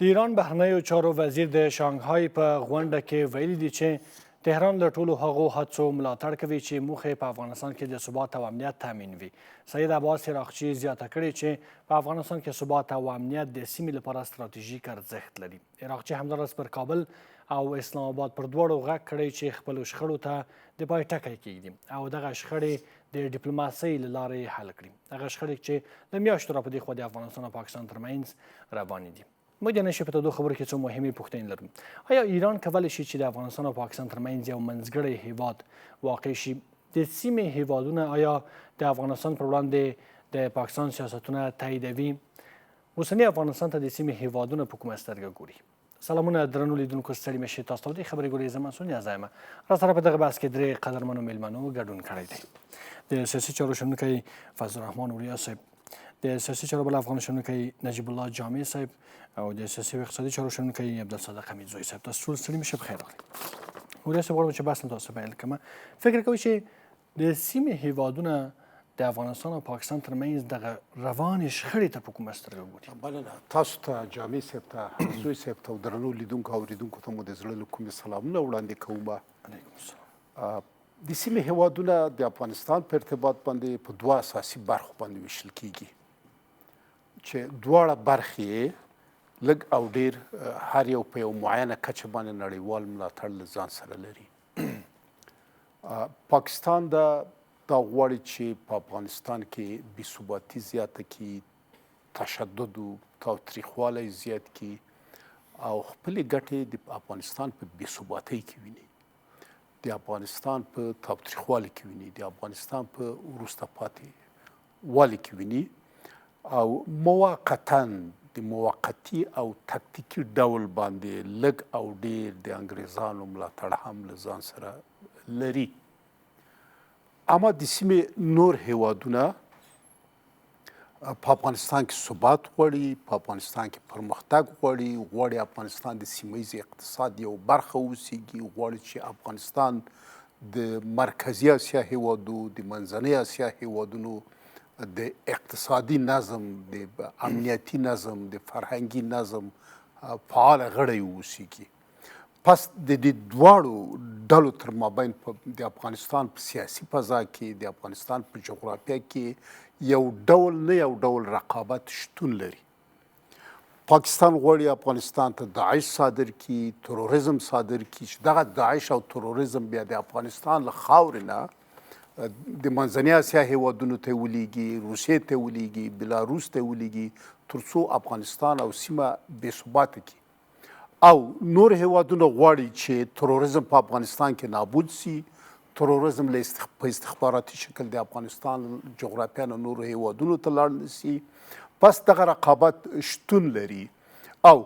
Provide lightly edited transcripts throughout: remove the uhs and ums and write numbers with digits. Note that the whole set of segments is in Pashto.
د ایران بهرنیو چارو وزیر د شانګهای په غونډه کې ویلي دي چې تهران له ټولو هغو هڅو ملاتړ کوي چې موخې په افغانستان کې د ثبات او امنیت تامین وي. سید عباس عراقچي زیاته کړې چې په افغانستان کې ثبات او امنیت د سیمې لپاره ستراتیژیک ارزښت لري. عراقچي همداراز پر کابل او اسلام آباد پر دواړو غږ کړی چې خپلو شخړو ته د پای ټکی کیږدي او دغه شخړې د ډیپلوماسۍ له لارې حل کړي. هغه شخړې چې له میاشتو راپدې خوا د افغانستان او پاکستان ترمنځ روانې دي. موږ د نشي په تودو خبرو کې څو مهمې پوښتنې لرو. آیا ایران کولی شي چې د افغانستان او پاکستان ترمنځ یو منځګړی هیواد واقع شي؟ د سیمې هیوادونه آیا د افغانستان پر وړاندې د پاکستان سیاستونه تاییدوي؟ اوسني افغانستان ته د سیمې هیوادونه په کومه سترګه ګوري؟ سلامونه درنو لیدونکو، ستړي مه شئ. تاسو ته د خبرې ګورئ، زه منصور نیازي یم. راسره په دغه بحث کې درې قدرمنو مېلمنو ګډون کړی دی. د سیاسي چارو شنونکی الرحمن اوریا صاحب، د سیاسي چارو بل افغان شنونکی نجیب الله جامع صاحب او د سیاسي او اقتصادي چارو شنونکی عبدالصادق حمیدزوی صاحب. تاسو ټول ستړي مه شئ، بخیر راغلئ. اوریا صاحب، غواړم چې بحث له تاسو پیل کړم. فکر کوئ چې د سیمې هیوادونه د افغانستان او پاکستان ترمنځ دغه روانې شخړې ته په کومه سترګه ګوري؟ بله، تاسو ته جامع صاحب ته، حمیدزوی صاحب ته او درنو لیدونکو او اورېدونکو ته مو د زړه له کومې سلامونه وړاندې کوم. علیکم السلام. د سیمې هیوادونه د افغانستان په ارتباط باندې په دوه اساسي برخو باندې ویشل کیږي چې دواړه برخې لږ او ډیر هر یو په یو معینه کچه باندې نړیوال ملاتړ له ځان سره لري. پاکستان دا غواړي چې په افغانستان کې بې ثباتي زیاته کړي، تشدد او تاوتریخوالی زیات کړي او خپلې ګټې د افغانستان په بې ثباتۍ کې ویني، د افغانستان په تاوتریخوالي کې ویني، د افغانستان په وروسته پاتې والي کې ویني او موقتا د موقتي او تکتیکي ډول باندې لږ او ډیر د انګریزانو ملاتړ هم له ځان سره لري. اما د سیمې نور هیوادونه په افغانستان کې ثبات غواړي، په افغانستان کې پرمختګ غواړي افغانستان د سیمه ییز اقتصاد یو برخه اوسیږي، غواړي چې افغانستان د مرکزي اسیا هیوادو، د منځنۍ اسیا هیوادونو د اقتصادي نظم، د امنیتي نظم، د فرهنګي نظم فعال غړی اوسیږي. پس د دې دواړو ډلو تر مابین د افغانستان په سیاسي فضا کې، د افغانستان په جغرافیه کې یو ډول نه یو ډول رقابت شتون لري. پاکستان غواړي افغانستان ته داعش صادر کړي، تروریزم صادر کړي، چې دغه داعش او تروریزم بیا د افغانستان له خاورې نه د منځنۍ اسیا هیوادونو ته ولیږي، روسیې ته ولیږي، بلاروس ته ولیږي، تر څو افغانستان او سیمه بې ثباته کړي. او نور هیوادونه غواړي چې تروریزم په افغانستان کې نابود سي، تروریزم په استخباراتي شکل د افغانستان جغرافیه نه نورو هیوادونو ته لاړ نسي. پس دغه رقابت شتون لري او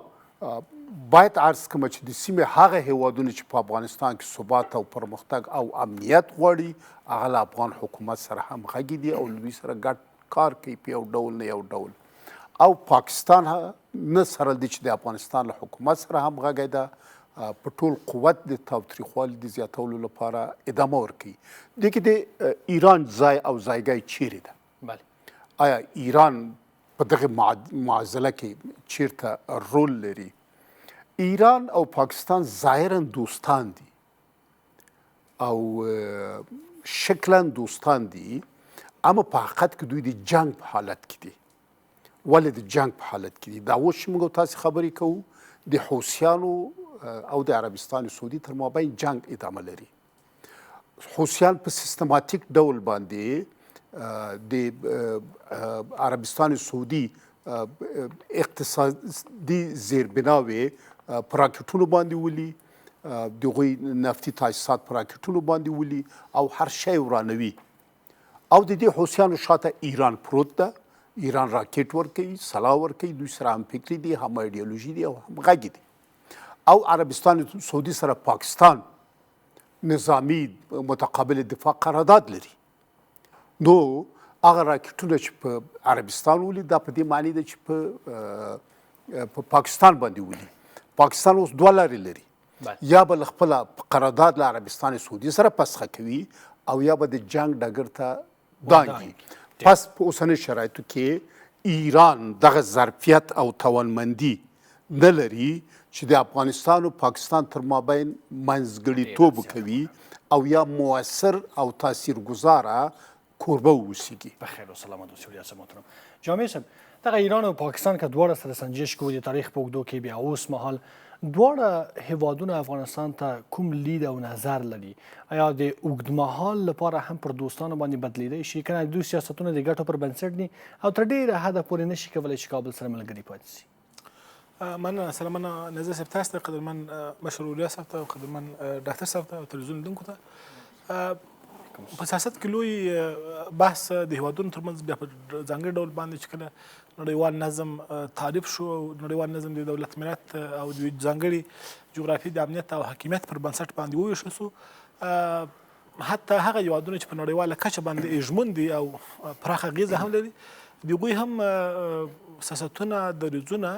باید عرض کوم چې د سیمې هغه هیوادونه چې په افغانستان کې ثبات او پرمختګ او امنیت غواړي، هغه له افغان حکومت سره همغږي دي او له دوی سره ګډ کار کوي په یو ډول نه یو ډول. او پاکستان نه سره دی چې د افغانستان له حکومت سره همغږی ده، په ټول قوت د تاوتریخوالي د زیاتولو لپاره ادامه ورکوي. دې کې د ایران ځای او ځایګی چیرې ده؟ بله، آیا ایران په دغه معضله کې چیرته رول لري؟ ایران او پاکستان ظاهرا دوستان دي او شکلا دوستان دي، اما په حقیقت کې دوی د جنگ په حالت کې دي. ولې د جنگ په حالت کې دي؟ دا اوس چې موږ تاسې خبرې کوو، د حوثیانو او د عربستان سعودي تر مابین جنگ ادامه لري. حوثیان په سیستماتیک ډول باندې د عربستان سعودي اقتصادي زیربناوې په راکټونو باندې ولي، د هغوی نفتي تاسیسات په راکټونو باندې ولي او هر شی ورانوي. او د دې حوثیانو شاته ایران پروت ده، ایران راکټ ورکوي، سلاح ورکوي، دوی سره هم فکري دي، هم ایډیالوژي دي او هم غږی دي. او عربستان سعودي سره پاکستان نظامی متقابل دفاع قرارداد لري. نو هغه راکټونه چې په عربستان ولي، دا په دې معنی ده چې په پاکستان باندې ولي. پاکستان اوس دوه لارې لري، یا به له خپله قرارداد له عربستان سعودي سره پسخه کوي او یا به د جنگ ډګر ته دانګي. پس په اوسنیو شرایطو کې ایران دغه ظرفیت او توانمندي نه لري چې د افغانستان او پاکستان تر مابین منځګړیتوب کوي او یا مؤثر او تاثیرګذاره کوربه واوسیږي. بخیر و سلامت اوسئ ریاست محترم. جامع صاحب دغه ایران او پاکستان که دواړه سره سنجش کوو د تاریخ په اوږدو کې بیا اوس مهال دواړه هیوادونه افغانستان ته کوم لید او نظر لري؟ آیا د اوږدمهال لپاره هم پر دوستانو باندې بدلیدی شي که نه دوی سیاستونه د ګټو پر بنسټ دي او تر ډېره حده پورې نشي کولی چې کابل سره ملګري پاتې شي؟ مننه سلامونه نظر صاحب تاسو ته، قدرمن مشر اوریا صاحب ته او قدرمن ډاکټر صاحب ته او تلویزیون لیدونکو ته. په سیاست کې لوی بحث د هیوادونو ترمنځ بیا په ځانګړي ډول باندې چې کله نړیوال نظم تعریف شو او نړیوال نظم د دولت ملت او د ځانګړي جغرافیې د امنیت او حاکمیت پر بنسټ باندې وویشل سو، حتی هغه هیوادونه چې په نړیواله کچه باندې ژمن دي او پراخه اغیزه هم لري د هغوی هم سیاستونه دریځونه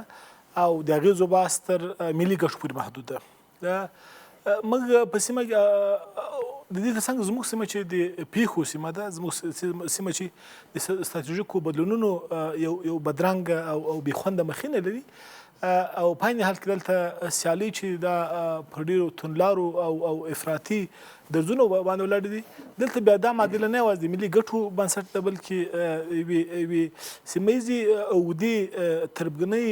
او د اغیزو بحث تر ملي ګټو پورې محدود ده. موږ په سیمه د دې ترڅنګ زموږ سیمه چې د پیښو سیمه ده، زموږ سیمه چې د ستراتیژیکو بدلونونو یو بدرنګه او بې خونده مخینه لري او په عین حال کې دلته سیالي چې دا پر ډېرو توندلارو او افراطي درځونو باندې ولاړې دي. دلته بیا دا معادله نه یوازې د ملي ګټو بنسټ ده بلکې یوې سیمه ییزې اوږدې تربګنۍ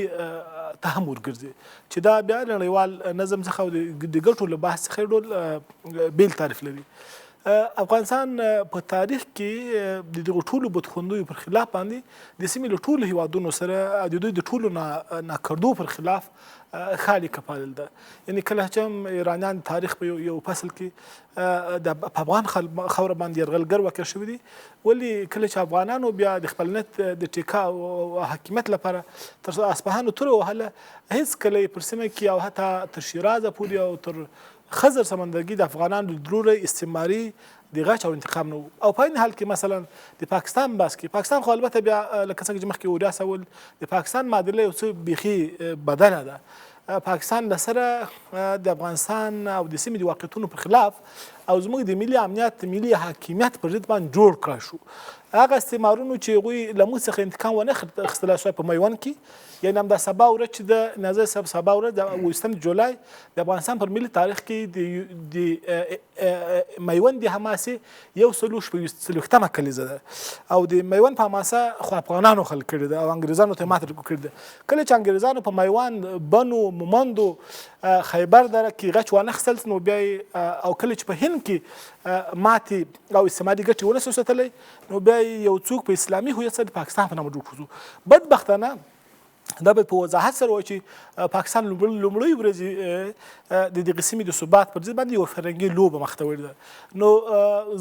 ته هم ورګرځي چې دا بیا نړیوال نظم څخه او د ګټو له بحث څخه ډول بیل تعریف لري. افغانستان په تاریخ کې د دغو ټولو بدخوندیو پر خلاف باندې د سیمې له ټولو هیوادونو سره د دوی د ټولو ناکردو پر خلاف خالي کپالل ده. یعنې کله چې هم ایرانیان تاریخ په یو فصل کې په افغان خاوره باندې یرغلګر واقع شوي دي، ولې کله چې افغانانو بیا د خپلنیت د ټیکا او حاکمیت لپاره تر اصفهان توره وهله، هېڅکله یې پر سیمه کې او حتی تر شیرازه پورې او تر خزر سمندرګي د افغانانو د دروړی استعماري د غچ او انتقام نه و. او په این حال کې مثلا د پاکستان بحث کې پاکستان خو البته بیا لکه څنګه چې مخکې اوریا سول د پاکستان معادله یو څه بیخي بدله ده. پاکستان له سره د افغانستان او د سیمې د واقعیتونو په خلاف او زموږ د ملي امنیت ملي حاکمیت پر ضد باندې جوړ کړی شو. هغه استعمارونو چې هغوی له موږ څخه انتقام ونه اخیستلی شوی په میوند کې، یعنې همدا سبا ورځ چې د نیازي صاحب سبا ورځ د 28 جولای د افغانستان پر ملي تاریخ کې د میوند د حماسې 140مه کلیزه ده او د میوند په حماسه خو افغانانو خلق کړې ده او انګریزانو ته ماته کړې ده. کله چې انګریزانو په میوند بنو مومندو خیبر دره کې غچ وانه اخیستل نو بیا او کله چې په هند کې ماتې او استعماري ګټې ونه سو ساتلی نو بیا یو څوک په اسلامي هویت سره د پاکستان په نامه جوړ کړو. بدبختانه دا به په وضاحت سره وایي چې پاکستان لومړۍ ورځې د دغې سیمې د ثبات پر ضد باندې یوه فرهنګي لوبه مخته وړې ده. نو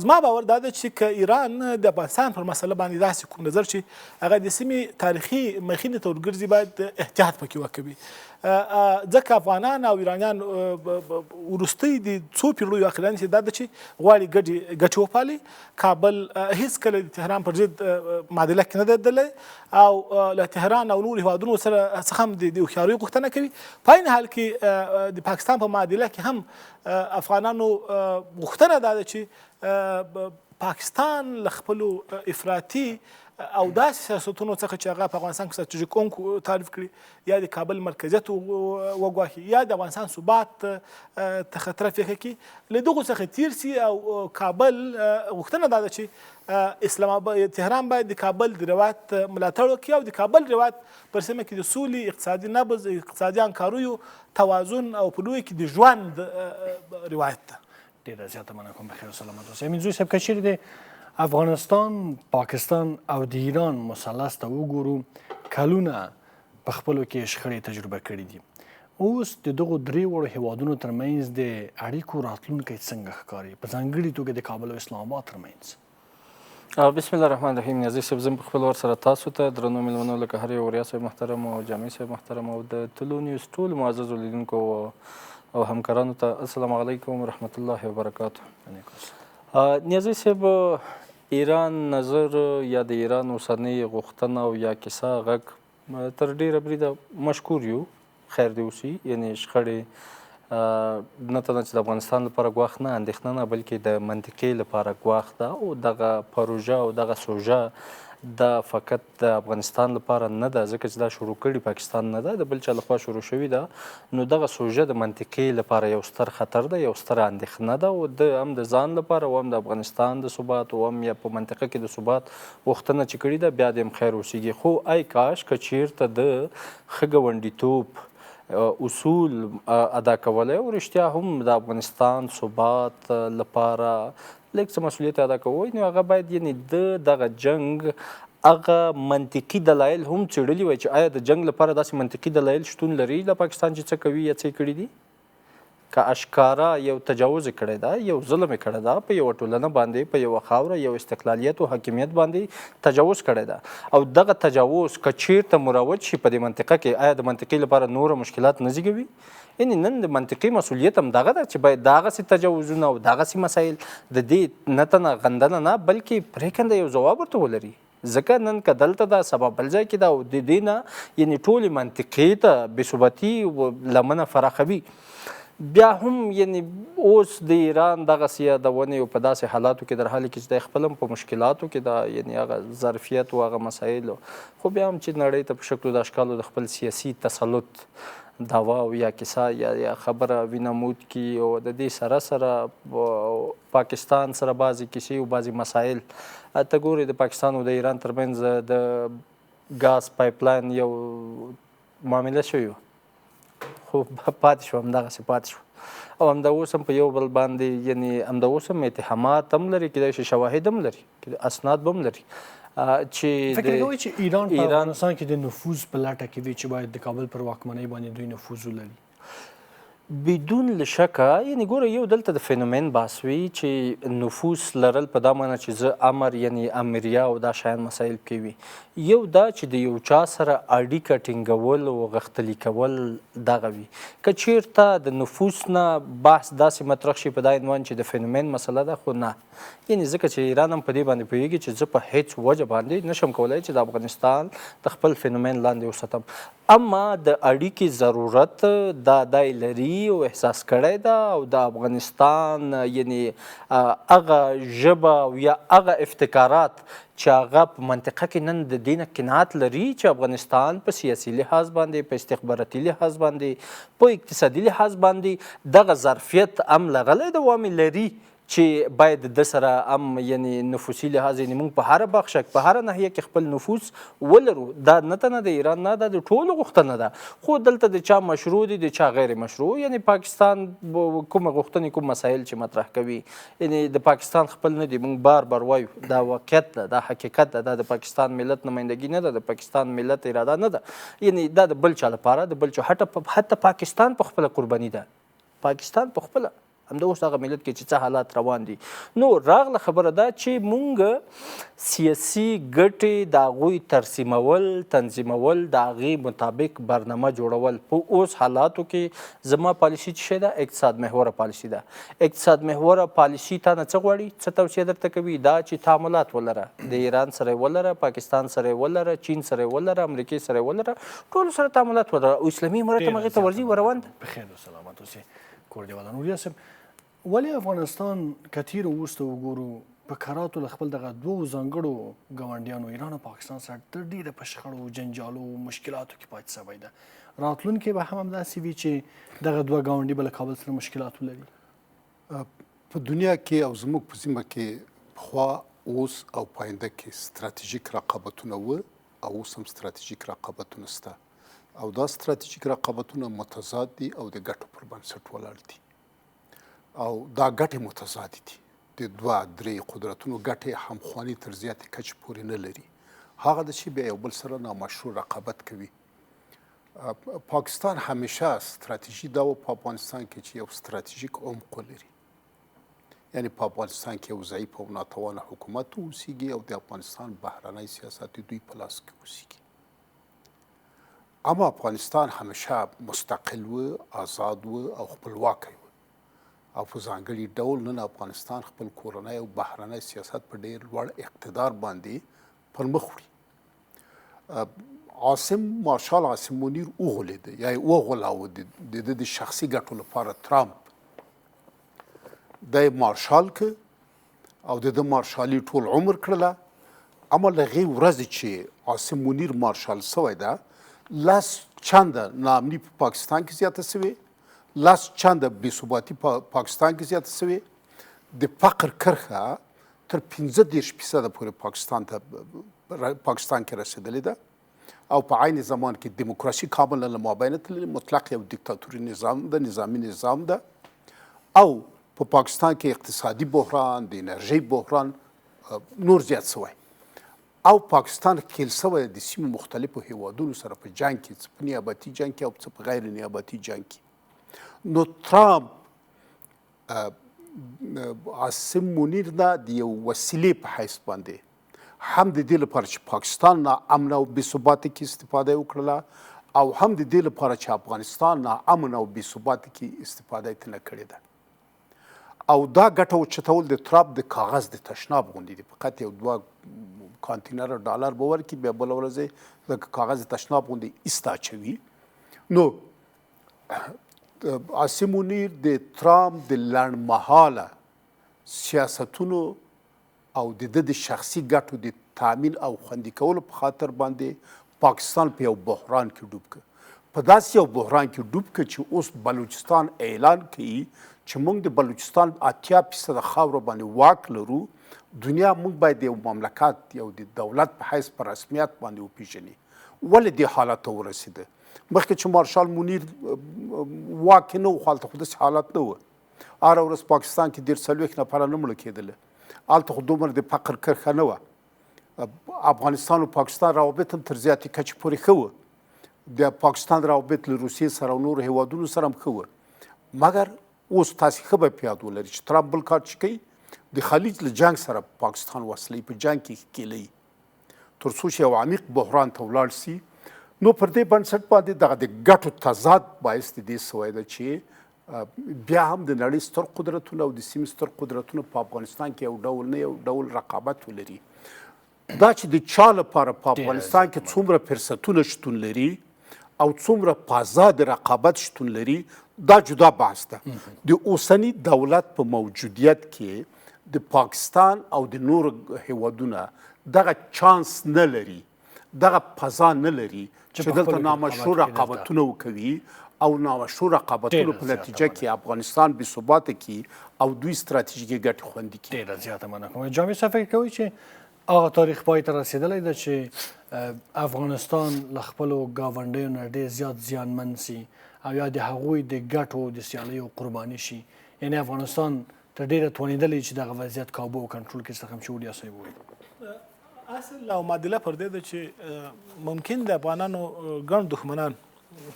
زما باور دا ده چې که ایران د افغانستان پر مسله باندې داسې کوم نظر چې هغه د سیمې تاریخي مخینې ته ورګرځي باید احتیاط پکې وکوي، ځکه افغانان او ایرانیان وروستۍ د څو پیړیو اخراني چې دا ده چې غواړي ګټې وپالي. کابل هېڅکله د تهران پر ضد معادله کې نه ده دلی او له تهران او نورو هیوادونو سره څخه هم د هوښیارۍ غوښتنه کوي. په عین حال کې د پاکستان په معادله کې هم افغانانو غوښتنه دا ده چې پاکستان له خپلو افراطي او داسې سیاستونو څخه چې هغه په افغانستان کې ستراتیژیک عمق تعریف کړي یا د کابل مرکزیت وګواښي یا د افغانستان ثبات ته خطره پیښه کړي، له دغو څخه تیر سي او کابل غوښتنه دا ده چې اسلام آباد تهران باید د کابل د روایت ملاتړ وکړي او د کابل روایت پر سیمه کې د سولې، اقتصادي نبض، اقتصادي همکاریو توازن او په لوی کې د ژوند روایت ده. ډېره زیاته مننه کوم. بخیر و سلامت اوسئ. همدې صاحب که چیرې د افغانستان، پاکستان او د ایران مثلث ته وګورو، کلونه په خپلو کې شخړې تجربه کړي دي. اوس د دغو درې وړو هیوادونو ترمنځ د اړیکو راتلونکی څنګه ښکاري، په ځانګړي توګه د کابل او اسلام آباد ترمنځ؟ بسم الله الرحمن الرحیم. نیازي صاحب زه په خپل ور سره تاسو ته درنو مېلمنو لکه هر یو اوریا صاحب محترم او جامع صاحب محترم او د تلو نیوز ټولو معززو لیدونکو او همکارانو ته السلام علیکم ورحمت الله وبرکاته. نیازي صاحب ایران نظر یا د ایران اوسنۍ غوښتنه او یا کیسه غږ تر ډېره بریده مشکور یو، خیر دې وشي. یعنې شخړې نه تنه چې د افغانستان لپاره ګواښ نه، اندېښنه نه، بلکې د منطقې لپاره ګواښ ده او دغه پروژه او دغه سوژه دا فقط د افغانستان لپاره نه ده، ځکه چې دا شروع کړي پاکستان نه ده، د بل چا لخوا شروع شوې ده. نو دغه سوژه د منطقې لپاره یو ستر خطر ده، یو ستره اندېښنه ده، او د هم د ځان لپاره او هم د افغانستان د ثبات او هم یا په منطقه کې د ثبات غوښتنه چې کړې ده، بیا د هم خیر اوسیږي. خو ای کاش که چیرته د ښه ګاونډیتوب اصول ادا کولی او رښتیا هم د افغانستان ثبات لپاره لږ څه مسؤلیت ادا کوی، نو هغه باید یعنې دغه جنګ هغه منطقي دلایل هم څېړلي وای چې آیا د جنګ لپاره داسې منطقي دلایل شتون لري د پاکستان چې څه کوي یا څه کړي دي؟ که اشکاره یو تجاوز کړی ده، یو ظلم کړی ده په یوه ټولنه باندې، په یوه خاوره یو استقلالیت او حاکمیت باندې تجاوز کړی ده، او دغه تجاوز که چیرته مروج شي په دې منطقه کې، آیا د منطقې لپاره نور مشکلات نه زیږوي؟ یعنې نن د منطقي مسؤلیت هم دغه ده چې باید دغسې تجاوزونه او دغسې مسایل د دې نه تنه غندنه نه بلکې پرېکنده یو ځواب ورته ولري. ځکه نن که دلته ده سبا بل ځای کې ده او د دې نه یعنې ټولې منطقې ته بېثباتي لمنه فراخوي. بیا هم یعنې اوس د ایران دغسې یادونې او په داسې حالاتو کې در حالې کې چې دی خپل هم په مشکلاتو کې ده، یعنې هغه ظرفیت او هغه مسایلو، خو بیا هم چې نړۍ ته په شکل د اشکالو د خپل سیاسي تسلط دعوا او یا کیسه یا خبره وینمود کی، او د دې سره سره پاکستان سره بعضې کیسې او بعضې مسایل ته ګورې د پاکستان او د ایران ترمنځ د ګاز پایپلاین یو معامله شوې وه، خو پاتې شو، همدغسې پاتې شو، او همدا اوس هم په یو بل باندې یعنې همدا اوس هم اتهامات هم لري، کیدای شي شواهد هم لري، اسناد به هم لري چې فکر کوئ چې ایران په افغانستان کې د نفوذ په لټه کې وي چې باید د کابل پر واکمنۍ باندې دوی نفوذ ولري؟ بدون له شکه یعنې ګوره یو دلته د فینومین بحث وي چې نفوذ لرل په دا معنی چې زه امر یعنې امریه او دا شیان مسایل کې وي، یو دا چې د یو چا سره اړیکه ټینګول او غښتلي کول دغه وي. که چیرته د نفوذ نه بحث داسې مطرح شي په دا عنوان چې د فینومین مسله ده، خو نه، یعنې ځکه چې ایران هم په دې باندې پوهېږي چې زه په هیڅ وجه باندې نشم کولی چې د افغانستان د خپل فینومین لاندې وساتم، اما د اړیکې ضرورت دا دی لري او احساس کړی ده، او د افغانستان یعنې هغه ژبه او یا هغه افتکارات چې هغه په منطقه کې نن د دې نه قناعت لري چې افغانستان په سیاسي لحاظ باندې، په استخباراتي لحاظ باندې، په اقتصادي لحاظ باندې دغه ظرفیت هم لرلی ده او هم لري چې باید د سره هم یعنې نفوسي لحاظ یعنې موږ په هره بخشه په هره ناحیه کې خپل نفوذ ولرو. دا نه تنه د ایران نه، دا د ټولو غوښتنه ده، خو دلته د چا مشروع دي د چا غیر مشروع. یعنې پاکستان کومه غوښتنې کوم مسایل چې مطرح کوي یعنې د پاکستان خپل نه دي، موږ بار بار وایو دا واقعیت ده، دا حقیقت ده، دا د پاکستان ملت نمایندګي نه ده، د پاکستان ملت اراده نه ده، یعنې دا د بل چا لپاره د بل چا حتی پاکستان په خپله قرباني ده، پاکستان په خپله همدا اوس هغه ملت کې چې څه حالات روان دي. نو راغله خبره ده چې مونږ سیاسي ګټې د هغوی ترسیمول، تنظیمول، د هغې مطابق برنامه جوړول. په اوس حالاتو کې زما پالیسي څه شی ده؟ اقتصاد محوره پالیسي ده. اقتصاد محوره پالیسي تا نه څه غواړي؟ څه توصیه درته کوي؟ دا چې تعاملات ولره، د ایران سره ولره، پاکستان سره ولره، چین سره ولره، امریکې سره ولره، ټولو سره تعاملات ولره، او اسلامي امارت هم هغې ته ورځي وروان ده. بخیر و سلامت اوسئ کوربه والا. اوریا صاحب، ولې افغانستان کتیر وروسته وګورو په کراتو له خپل دغه دوو ځانګړو ګاونډیانو ایران او پاکستان سره تر ډېره په شخړو، جنجالو، مشکلاتو کې پاتې سوی ده، راتلونکی به هم همداسې وي چې دغه دوه ګاونډي به له کابل سره مشکلات ولري؟ په دنیا کې او زموږ په سیمه کې پخوا، اوس او پاینده کې ستراتیژیک رقابتونه و او اوس هم ستراتیژیک رقابتونه شته، او دا ستراتیژیک رقابتونه متضاد دي او د ګټو پر بنسټ ولاړ دي، او دا ګټې متضادې دي. د دوه درې قدرتونو ګټې همخواني تر زیاتې کچې پورې نه لري، هغه ده چې بیا یو بل سره نامشروع رقابت کوي. پاکستان همیشه ستراتیژي دا و په افغانستان کې چې یو ستراتیژیک عمق ولري، یعنې په افغانستان کې یو ضعیف او ناتوانه حکومت اوسیږي او د افغانستان بهرنی سیاست دوی په لاس کې اوسیږي. اما افغانستان همیشه مستقل و، آزاد و او خپلواکی و، او په ځانګړي ډول نن افغانستان خپل کورنی او بهرنی سیاست په ډېر لوړ اقتدار باندې پر مخ وړي. مارشال عاصم منیر وغولېده یا یې وغولاوه د ده د شخصي ګټو لپاره ترامپ دا یې مارشال که او د ده مارشالي ټول عمر کړله، اما له هغې ورځې چې عاصم منیر مارشال سوی ده 10 چنده ناامني په پاکستان کې زیاته سوې 10 چنده بېثباتي په پاکستان کې زیاته سوې د فقر کرښه تر 15% پورې پاکستان کې رسېدلې ده او په عین زمان کې دیموکراسي کامله له مابینه تللې مطلق یو دیکتاتوري نظام ده نظامي نظام ده او په پاکستان کې اقتصادي بحران د انرژۍ بحران نور زیات سوی او پاکستان ښکېل سوی د سیمو مختلفو هیوادونو سره په جنګ کې څه په نیابتي جنګ کې او څه په غیر نیابتي جنګ کې نو ترامپ عاصم منیر نه د یو وسیلې په حیث باندې هم د دې لپاره چې پاکستان ناامن او بېثباته کې استفاده وکړله او هم د دې لپاره چې افغانستان ناامن او بېثباته کې استفاده یې ترې کړې ده او دا ګټه اوچتول د ترامپ د کاغذ د تشناب غوندې دي فقط یو 2 کانتینر ډالر به ورکړي بیا بله ورځ یې د کاغذ د تشناب غوندې ایسته اچوي نو عاصم منیر د ترامپ د لنډمهاله سیاستونو او د ده د شخصي ګټو د تامین او خوندي کولو په خاطر باندې پاکستان په یو بحران کې ډوب کړ په داسې یو بحران کې ډوب کړ چې اوس بلوچستان اعلان کوي چې موږ د بلوچستان 80% خاورو باندې واک لرو دنیا موږ باید یو مملکت یو د دولت په حیث په رسمیت باندې وپېژني ولې دې حالت ته ورسېده مخکې چې مارشال منیر واک کې نه و خو هلته خو داسې حالت نه و هره ورځ پاکستان کې 40 نفره نه مړه کېدله هلته خو دومره د فقر کرښه نه وه افغانستان او پاکستان روابط هم تر زیاتې کچې پورې ښه وه د پاکستان روابط له روسیې سره او نورو هیوادونو سره هم ښه وه مګر اوس تاسې ښه به په یاد ولري چې ترامپ بل کار چې کوي د خلیج له جنګ سره پاکستان وصلوي په جنګ کې ښکېلوي تر څو چې یو عمیق بحران ته ولاړ سي نو پر دې بنسټ باندې دغه د ګټو تضاد باعث د دې سوی ده چې بیا هم د نړۍ ستر قدرتونه او د سیمې ستر قدرتونه په افغانستان کې یو ډول نه یو ډول رقابت ولري دا چې د چا لپاره په افغانستان کې څومره فرصتونه شتون لري او څومره په آزاد رقابت شتون لري دا جدا بحث ده د اوسني دولت په موجودیت کې د پاکستان او د نورو هیوادونه دغه چانس نه لري دغه فضا نه لري چې دلته نامشروع رقابتونه وکوي او نامشروع رقابتونو په نتیجه کې افغانستان بې ثباته کړي او دوی ستراتیژیکې ګټې خوندي کړي ډېره زیاته مننه کوم جامع صاحب فکر کوي چې هغه تاریخ پای ته رسېدلی ده چې افغانستان له خپلو ګاونډیو نه ډېر زیات زیانمن سي او یا د هغوی د ګټو د سیالیو قرباني شي یعنې افغانستان تر ډېره توانېدلی چې دغه وضعیت کابو او کنټرول کړي څخه هم چې اوریا صاحب وویل اصل او معادله پر دې ده چې ممکن د افغانانو ګڼ دښمنان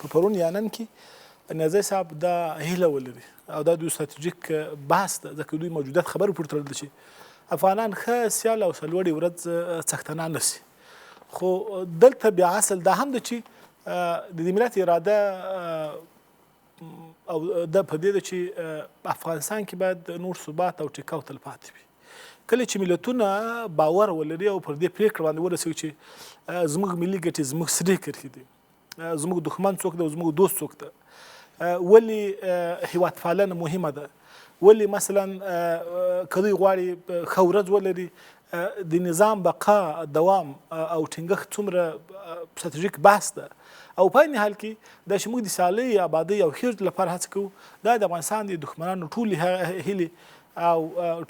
په پرون یا نن کې نیازي صاحب دا هیله ولري او دا دوی ستراتیژیک بحث ده ځکه دوی موجودیت خبرې پورې تړل چې افغانان ښه سیال او سرلوړي ورځ څښتنان نه سي خو دلته بیا اصل دا هم ده چې د دې ملت اراده او دا په دې ده چې افغانستان کې باید نور ثبات او ټیکاو تلپاتې وي کله چې ملتونه باور ولري او پر دې پرېکړه باندې ورسوي چې زموږ ملي ګټې زموږ سرې کرښې دي زموږ دښمن څوک ده او زموږ دوست څوک ده ولې هیوادپالنه مهمه ده ولې مثلا که دوی غواړي ښه ورځ ولري د نظام بقا دوام او ټینګښت څومره ستراتیژیک بحث ده او په عین حال کې دا چې موږ د سیالۍ ابادۍ او ښې لپاره هڅه کوو دا د افغانستان د دښمنانو ټولې هیلې او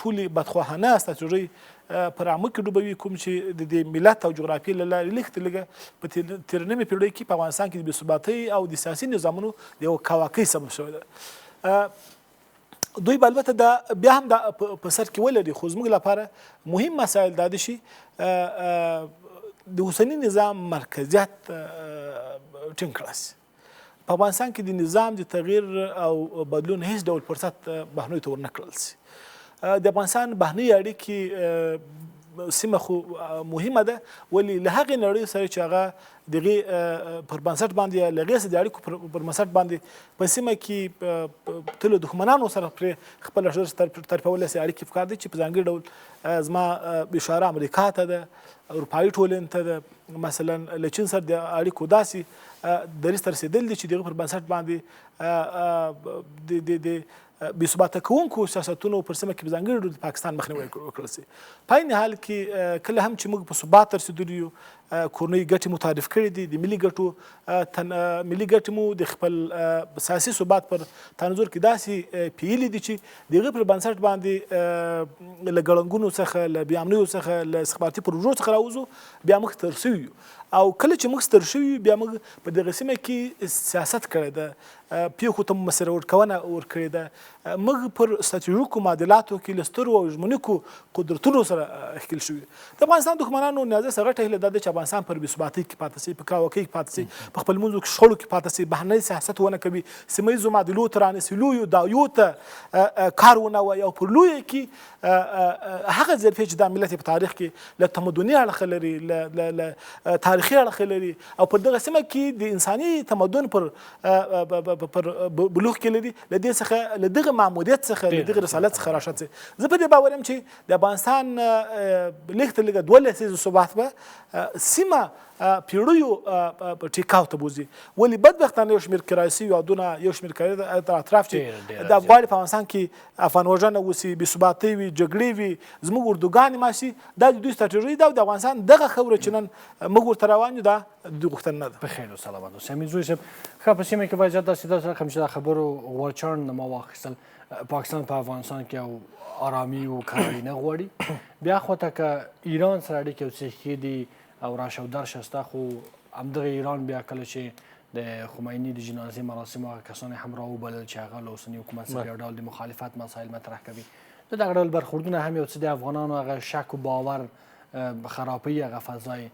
ټولې بدخواهانه ستراتیژۍ پر عمق کې ډوبوي کوم چې د دې ملت او جغرافیې له لارې لږ تر لږه په تېرنیمې پېړۍ کې په افغانستان کې د بېثباتۍ او د سیاسي نظامونو د یو کاواکۍ سبب شوی ده دوی به البته دا بیا هم دا په سر کې ولري خو زموږ لپاره مهم مسایل دا دي چې د اوسني نظام مرکزیت ټینګ کړی سي په افغانستان کې د نظام د تغییر او بدلون هیڅ ډول فرصت بهرنیو ته ورنه کړل سي د افغانستان بهرنۍ اړیکې سیمه خو مهمه ده ولې له هغې نړۍ سره چې هغه د هغې پر بنسټ باندې یا له هغې سره د اړیکو پر بنسټ باندې په سیمه کې تل دښمنانو سره پرې خپل طرفولی سي اړیکې پکار دي چې په ځانګړي ډول زما اشاره امریکا ته ده، اروپایي ټولنې ته ده، مثلا له چین سره د اړیکو داسې دریځ ته رسېدل دي چې د هغه پر بنسټ باندې د بې ثباته کوونکو سیاستونو پر سیمه کې په ځانګړي ډول د پاکستان مخنیوی وکړل سي. په عین حال کې کله هم چې موږ په ثبات ته رسېدلي یو، کورنۍ ګټې مو تعریف کړي دي، د ملي ګټې مو د خپل سیاسي ثبات پر تنظور کې داسې پیلي دي چې د هغې پر بنسټ باندې له ګړنګونو څخه، له بې امنیو څخه، له استخباراتي پروژو څخه راوځو، بیا موږ ستر شوي یو. او کله چې موږ ستر شوي یو، بیا موږ په دغه سیمه کې سیاست کړی ده، پیښو ته مو مسره ورکونه ورکړې ده، موږ پر ستراتیژیکو معادلاتو کې له سترو او ژمنیکو قدرتونو سره ښکېل شوي. د افغانستان دښمنانو نیازي څه غټه هیله دا ده چې افغانستان پر بې ثباتۍ کې پاتې سي، په کاوکۍ کې پاتې سي، په خپل منځو کې شخړو کې پاتې سي، بهرنی سیاست ونه کوي، سیمه ییزو معادلو ته رانیسي، لویو دعویو ته کار ونه وایي، او پر لویه کې هغه ظرفیې چې دا ملت په تاریخ کې له تمدني اړخه لري، له تاریخي اړخه لري، او پر دغه سیمه کې د انساني تمدن پر بلوغ کې لري، له دې څخه، له دغه معمودیت څخه، له دغه رسالت څخه راشد سي. زه په دې باور یم چې د افغانستان لږ تر لږه 2 لسیزو ثبات به سیمه پیړیو په ټیکاو ته بوځي. ولې بدبختانه یو شمېر کرایسي هېوادونه، یو شمېر کاري اطراف چې دا غواړي په افغانستان کې افغان وژنه وسي، بې ثباتۍ وي، جګړې وي، زموږ اردوګانې مات شي، دا د دوی ستراتیژي ده، او د افغانستان دغه خبره چې نن موږ ورته روان یو، دا د دوی غوښتنه نه ده. په خیر و سلامت اوسئ. حمیدزوی صاحب، ښه، په سیمه کې باید زیات داسې رقم چې د خبرو غوړچاڼ نه ما واخیستل، پاکستان په افغانستان کې یو آرامي او کراري نه غواړي، بیا خواته که ایران سره اړیکې او څه دي او راشه او درشه ستا، خو همدغه ایران بیا کله چې د خمیني د جنازې مراسمو هغه کسان هم راوبلل چې هغه له اوسني حکومت سره یو ډول د مخالفت مسایل مطرح کوي، د دغه ډول برخوردونه هم یو څه د افغانانو هغه شک و باور خرابوي، هغه فضای.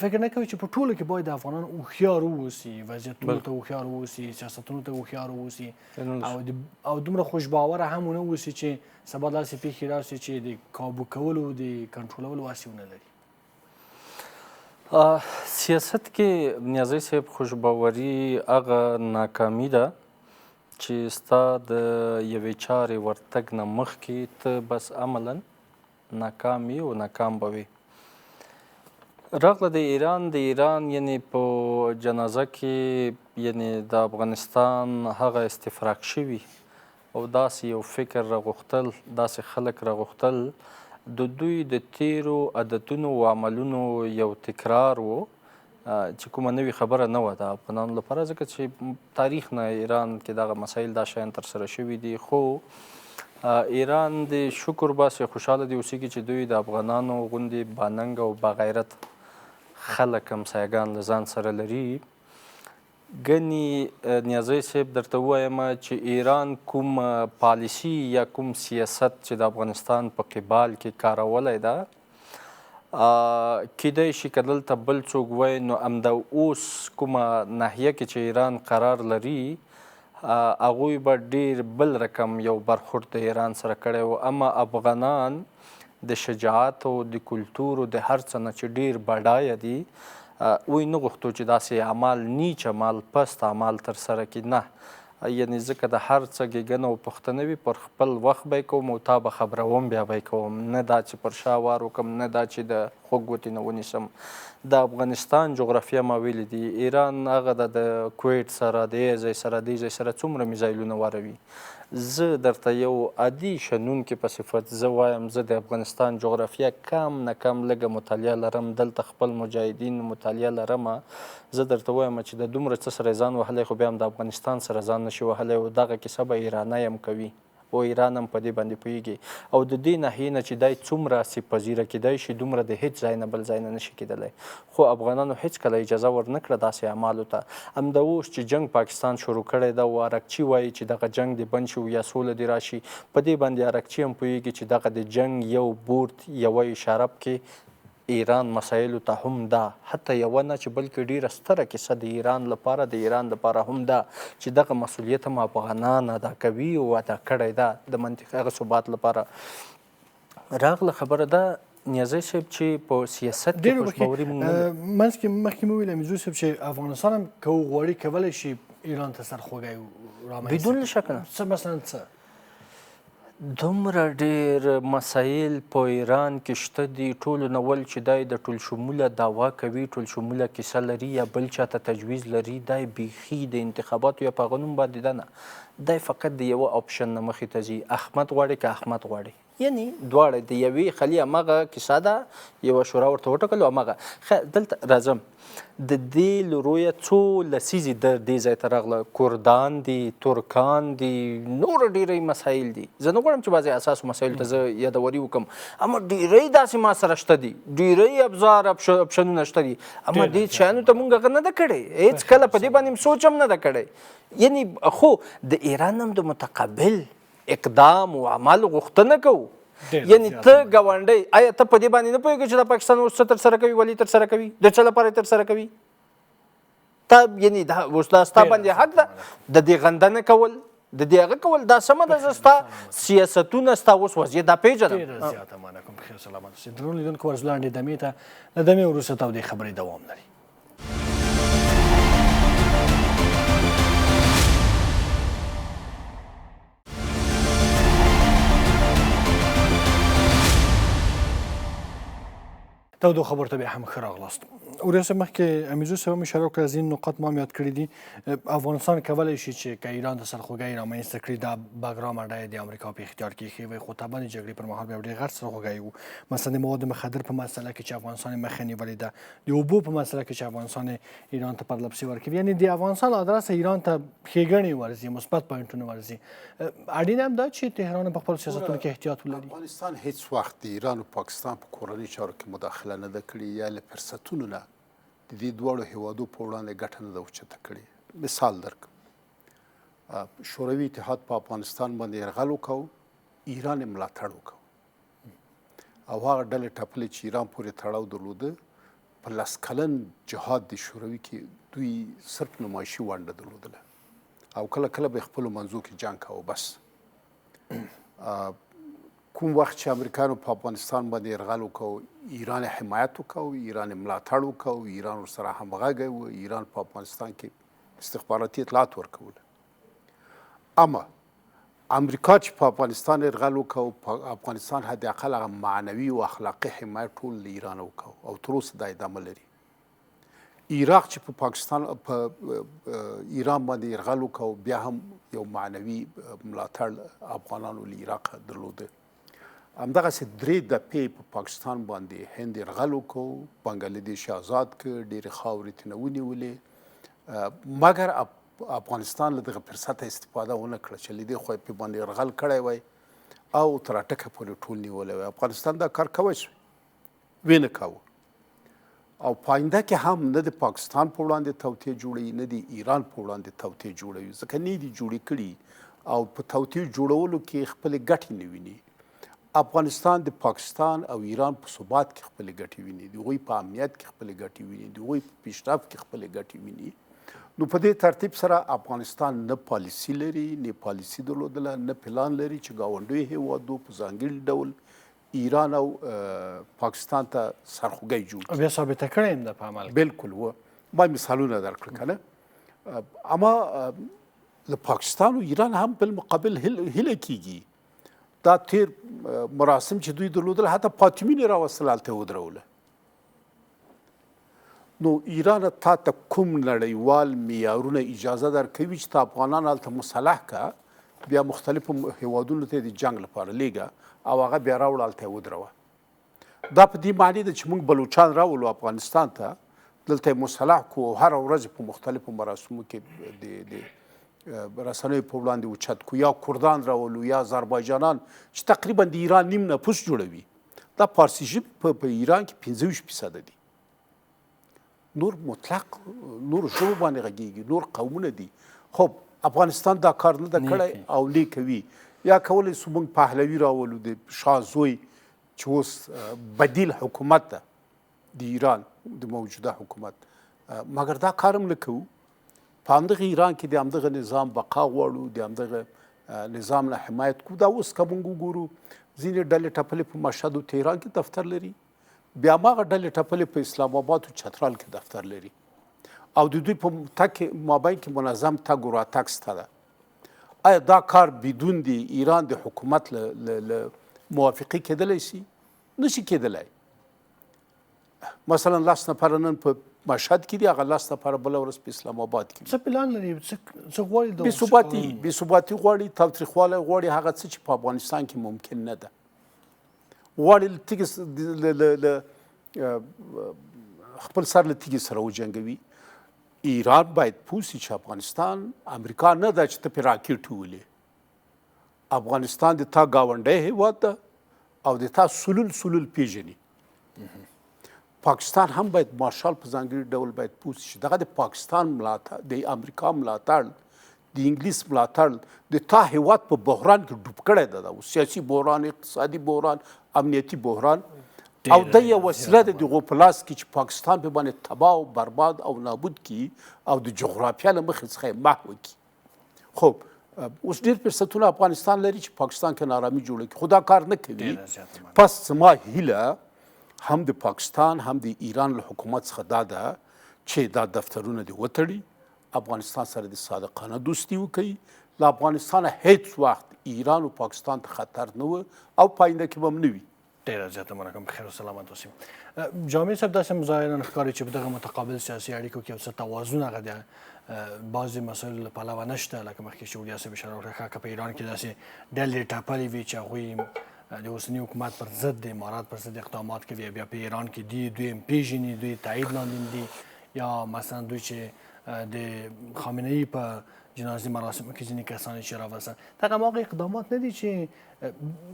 فکر نه کوي چې په ټولو کې باید افغانان هوښیار واوسي، وضعیتونو ته هوښیار واوسي، سیاستونو ته هوښیار واوسي، او دومره خوشباوره هم ونه اوسي چې سبا داسې پیښې راسي چې د کابو کولو، د کنټرولولو وس ونه لري؟ سیاست کې نیازي صاحب خوشباوري هغه ناکامي ده چې ستا د یوې چارې ورتګ نه مخکې ته بس عملا ناکام یې او ناکام به وي. راغله د ایران یعنی په جنازه کې یعنی د افغانستان هغه استفراق شوي او داسې یو فکر راغوښتل، داسې خلک راغوښتل، د دوی د تیرو عادتونو و عملونو یو تکرار و چې کومه نوې خبره نه وه د افغانانو لپاره، ځکه چې تاریخ نه ایران کې دغه مسایل دا شیان ترسره شوي دي. خو ایران د شکر باسي، خوشحاله دي اوسېږي چې دوی د افغانانو غوندې باننګ او باغیرت خلک همسایګان له ځان سره لري. ګنې نیازي صاحب درته ووایم چې ایران کوم پالیسي یا کوم سیاست چې د افغانستان په قبال کې کارولی ده، کیدای شي که دلته بل څوک وایي نو همدا اوس کومه ناحیه کې چې ایران قرار لري هغوی به ډېر بل رقم یو برخورد د ایران سره کړی و. اما افغانان د شجاعت او د کلتور او د هر څه نه چې ډېر بډایه دي، وی نه غوښتو چې داسې اعمال، نیچ اعمال، پست اعمال ترسره کړي، نه، یعنی ځکه د هر څه ګیګنه او پوښتنه وي، پر خپل وخت به یې کوم او تا به خبروم، بیا به یې کوم، نه دا چې پر شا وار وکړم، نه دا چې د خوږ ګوتې نه ونیسم. د افغانستان جغرافیه ما ویلي دي، ایران هغه د کویت سره، د ځای سره، د ځای سره څومره میزایلونه واروي. زه درته یو عادي شنونکي په صفت زه وایم، زه د افغانستان جغرافیه کم نه کم لږه مطالعه لرم، دلته خپل مجاهدین مطالعه لرم. زه درته وایم چې د دومره څه سره ځان وهلی، خو بیا هم د افغانستان سره ځان نشي وهلی، او دغه کیسه به ایرانی هم کوي او ایران هم په دې باندې پوهېږي، او د دې ناحیې نه چې دی څومره آسیب پذیره کیدای شي، دومره د هېڅ ځای نه بل ځای نه نشي کیدلی. خو افغانانو هېڅکله اجازه ورنه کړه داسې اعمالو ته. همدا اوس چې جنګ پاکستان شروع کړی ده او ارکچي وایي چې دغه جنګ دې بند شي او یا سوله دې راشي، په دې باندې ارکچي هم پوهېږي چې دغه د جنګ یو بورد، یوه اشاره پکې ایران مسایلو ته هم ده، حتی یوه نه چې بلکې ډېره ستره کیسه د ایران لپاره، د ایران لپاره هم ده چې دغه مسؤلیت هم افغانان ادا کوي او ادا کړی ده د منطقې هغه ثبات لپاره. راغله خبره ده نیازي صاحب چې په سیاست کې خوشباوري موږ نه لرو. منځ کې مخکې مو ویل حمیدزوی صاحب چې افغانستان هم که وغواړي کولی شي ایران ته سرخوږی رامنځته بدون شک نه. څه مثلا څه دومره ډېر مسایل په ایران کې شته دي، ټولو نه ول چې دی د ټول شموله دعوا کوي، ټول شموله کیسه لري یا بل چاته تجویز لري، دی بیخي د انتخاباتو یا په هغه نوم باندې ده نه، دی فقط د یوه آپشن نه مخې ته ځي، احمد غواړي که احمد غواړي، یعنی دواړه د یوې خلي همغه کیسه ده، یوه شورا ورته وټاکل او همغه. دلته راځم د دې له رویه څو لسیزې د دې ځای ته راغله، کردان دي، ترکان دي، نور ډېری مسایل دي. زه نه غواړم چې بعضې اساسو مسایلو ته زه یادوري وکړم، اما ډېری داسې ما سره شته دي، ډېری ابزار اپشنونه شته دي، اما دې شیانو ته مونږ هغه نه ده کړی، هېڅ کله په دې باندې سوچ هم نه ده کړی. یعنی خو د ایران هم د متقبل اقدام او عمل غوښتنه کوو. یعنی ته ګاونډی، آیا ته په دې باندې نه پوهېږې چې د پاکستان اوس څه ترسره کوي، ولې ترسره کوي، د څه لپاره یې ترسره کوي؟ ته یعنی اوس دا ستا باندې حق ده د دې غندنه کول، د دې هغه کول، دا سمه ده. زه ستا سیاستونه، ستا اوس وضعیت دا پېژنم. ډېره زیاته مننه کوم، بخیر سلامت اوسئ. درنو لیدونکو ورځ لاندې دمې ته، له دمې وروسته تودې خبرې دوام لري. تودو خبر ته بیا هم ښه راغلاست. اوریا صاحب مخکې حمیدزوی صاحب هم اشاره وکړه، ځینې نقاط ما هم یاد کړي دي. افغانستان کولی شي چې که ایران ته سرخوږی رامنځته کړي، دا بګرامه ډایه د امریکا په اختیار کې ایښې وی، خو طبعا د جګړې پر مهال بیا ډېر غټ سرخوږی و. مثلا د مواد مخدر په مسله کې چې افغانستان یې مخه نیولې ده، د اوبو په مسله کې چې افغانستان ایران ته پرلپسې ورکوي، یعنی د افغانستان ادرسه ایران ته ښېګڼې ورځي، مثبت پوینټونه ورځي. اړینه هم ده چې تهران په خپل سیاستونو کې احتیاط ولري. افغانستان هیڅ وخت د ایران او پاکستان په کورنۍ چارو کې مداخله نه ده کړې یا له فرصتونو نه د دې دواړو هیوادو په وړاندې ګټه نه ده اوچته کړې. مثال درکړم، شوروي اتحاد په افغانستان باندې یرغل وکړ، ایران یې ملاتړ وکړ او هغه ډلې ټپلې چې ایران پورې تړاو درلوده په 10 کلن جهاد د شوروي کې دوی صرف نمایشي ونډه درلودله او کله کله به خپلو منځو کې جنګ کاوه. بس کوم وخت چې امریکایانو په افغانستان باندې یرغل وکړ، ایران یې حمایت وکړ، ایران یې ملاتړ وکړ، ایران ورسره همغږی و، ایران په افغانستان کې استخباراتي اطلاعات ورکول. اما امریکا چې په افغانستان یرغل وکړ، په افغانستان حد اقل هغه معنوي او اخلاقي حمایت ټول له ایران وکړ او تر اوسه دا ادامه لري. عراق چې په پاکستان په ایران باندې یرغل وکړ، بیا هم یو معنوي ملاتړ افغانانو له عراق درلوده. همدغسې 3 دفعې په پاکستان باندې هند یرغل وکړ، بنګلادیش آزاد کړ، ډېرې خاورې ترې ونیولې، مګر افغانستان له دغه فرصته استفاده ونه کړه چې له دې خوا یې په باندې یرغل کړی وای او تر اټکه پورې ټول نیولی وای. افغانستان دا کار کوی شو، ویې نه کاوه او په آینده کې هم نه د پاکستان په وړاندې توطیه جوړوي، نه د ایران په وړاندې توطیه جوړوي، ځکه نه دي جوړې کړي او په توطیه جوړولو کې خپلې ګټې نه ویني. افغانستان د پاکستان او ایران په ثبات کې خپلې ګټې ویني، د هغوی په امنیت کې خپلې ګټې ویني، د هغوی په پیشرفت کې خپلې ګټې ویني. نو په دې ترتیب سره افغانستان نه پالیسي لري، نه پالیسي درلودله، نه پلان لري چې ګاونډیو هیوادو په ځانګړي ډول ایران او پاکستان ته سرخوږی جوړ کړي. بیا ثابته کړې هم ده په عمل کې. بالکل و، ما مثالونه درکړه کنه. اما له پاکستان او ایران هم بالمقابل هیله کیږي دا تیر مراسم چې دوی درلودل، حتی فاطمین یې راوستل هلته ودروله. نو ایران تا ته کوم نړیوال معیارونه اجازه درکوي چې ته افغانان هلته مسلح که، بیا مختلفو هیوادونو ته د جنګ لپاره لیږه او هغه بیا راوړه هلته یې ودروه. دا په دې معنی ده چې موږ بلوچان راولو افغانستان ته، دلته یې مسلح کړو او هره ورځ په مختلفو مراسمو کې د رسنیو په وړاندې اوچت کړو، یا کردان راولو یا آذربایجانان چې تقریبا د ایران نیم نفوس جوړوي. دا فارسي ژبې په ایران کې 25% دي، نور مطلق نور ژبو باندې غږیږي، نور قومونه دي. خب افغانستان دا کار نه ده کړی او نه کوي. یا کولی سو موږ پهلوي راولو، د شاه زوی چې اوس بدیل حکومت ده د ایران د موجوده حکومت، مګر دا کار هم نه کوو. په همدغه ایران کې د همدغه نظام بقا غواړو، د همدغه نظام نه حمایت کوو. دا اوس که موږ وګورو ځینې ډلې ټپلې په مشهد و تهران کې دفتر لري، بیا هماغه ډلې ټپلې په اسلام آباد و چترال کې دفتر لري او د دوی په مابین کې منظم تګ و راتګ شته ده. آیا دا کار بدون د ایران د حکومت له موافقې کېدلی شي؟ نشي کېدلی. مثلا 10 نفره نن په مشهد کې دي، هغه 10 نفره بله ورځ په اسلام آباد کې دي. څه پلان لري؟ څه غواړي؟ بېثباتي غواړي، تاوتریخوالی غواړي، هغه څه چې په افغانستان کې ممکن نه ده. غواړي له خپل سر له تیږې سره وجنګوي. ایران باید پوه شي چې افغانستان امریکا نه ده چې ته پرې راکېټ وولې. افغانستان د تا ګاونډی هېواد ده او د تا سلول پیژني. پاکستان هم باید مارشال په ځانګړي ډول باید پوه شي چې دغه د پاکستان ملاتړ، د امریکا ملاتړ، د انګلیس ملاتړ د تا هېواد په بحران کې ډوب کړی ده. دا سیاسي بحران، اقتصادي بحران، امنیتي بحران، او دا یو وسیله ده د هغو په لاس کې چې پاکستان په باندې تباه او برباد او نابود کړي او د جغرافیا له مخې څخه یې محو کړي. خو اوس ډېر فرصتونه افغانستان لري چې پاکستان کې نارامي جوړه کړي، خو دا کار نه کوي. پس زما هیله هم د پاکستان هم د ایران له حکومت څخه دا ده چې دا دفترونه دې وتړي، افغانستان سره د صادقانه دوستي وکړي. له افغانستانه هیڅ وخت ایران او پاکستان ته خطر نه و او په آینده کې به هم نه وي. ډېره زیاته مننه کوم. بخیر و سلامت اوسئ. جامع صاحب، داسې ظاهرا ښکاري چې په دغه متقابل سیاسي اړیکو کې یو څه توازن هغه د بعضې مسایلو له پلوه نشته. لکه مخکې چې اوریا صاحب اشاره وکړه که په ایران کې داسې ډلې ټپلې وي چې هغوی د اوسني حکومت پر ضد د امارات پر ضد اقدامات کوي، بیا په ایران کې دوی هم پېژني، دوی تایید لاندې دي، یا مثلا دوی چې د خامنه‌ای په جنازي مراسمو کې ځینې کسان چې راوستل، دغه هماغه اقدامات نه دي چې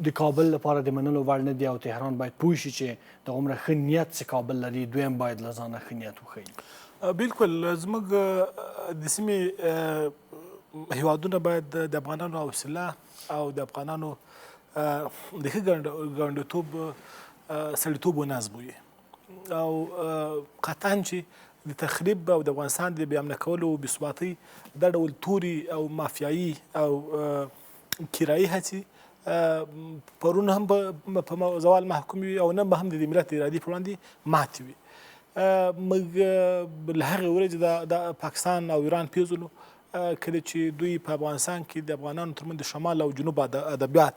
د کابل لپاره د منلو وړ نه دي او تهران باید پوه شي چې د عمره ښه نیت چې کابل لري، دوی هم باید له ځانه ښه نیت وښیي. بالکل. زموږ د سیمې هیوادونه باید د افغانانو حوصله او د افغانانو د ښه ګاونډیتوب سړیتوب ونازبوي او قطعا چې د تخریب او د افغانستان د بې امنه کولو او بې ثباتۍ دا ډول توري او مافیایي او کرایي هڅې پرون هم په زوال محکوم وي او نن به هم د ملت د ارادې په وړاندې ماتې وي. موږ له هغې ورځې د پاکستان او ایران پیژنو کله چې دوی په افغانستان کې د افغانانو ترمنځ د شمال او جنوب ادبیات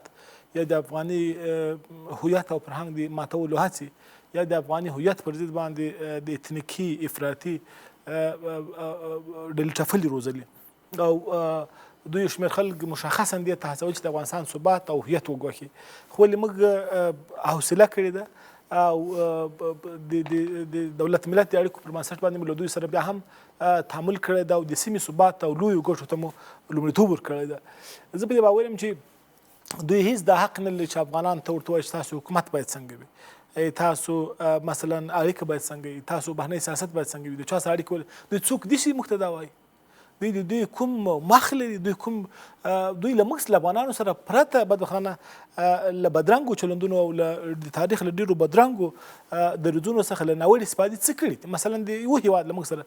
یا د افغاني هویت او فرهنګ د ماتولو هڅې یا د افغاني هویت پر ضد باندې د اتنیکي افراطي ډلې ټپلې روزلي او دوی شمېر خلک مشخصا دې ته هڅول چې د افغانستان ثبات او هویت وګواښي. خو ولې موږ حوصله کړې ده او د دولت ملت د اړیکو پر بنسټ باندې مو له دوی سره بیا هم تعامل کړی ده او د سیمې ثبات او لویو ګټو ته مو لومړیتوب ورکړی ده. زه په دې باور یم چې دوی هیڅ دا حق نه لري چې افغانانو ته ورته وایي چې تاسو حکومت باید څنګه وي، تاسو مثلا اړیکه باید څنګه وي، تاسو بهرنی سیاست باید څنګه وي، د چا سره اړیکه دوی څوک دي چې موږ ته دا وایي. دوی کوم مخ لري، دوی له موږ له افغانانو سره پرته بدبختانه له بدرنګو چلندونو او د تاریخ له ډېرو بدرنګو دریځونو څخه له ناوړه استفادې څه کړي. مثلا د یو هېواد له موږ سره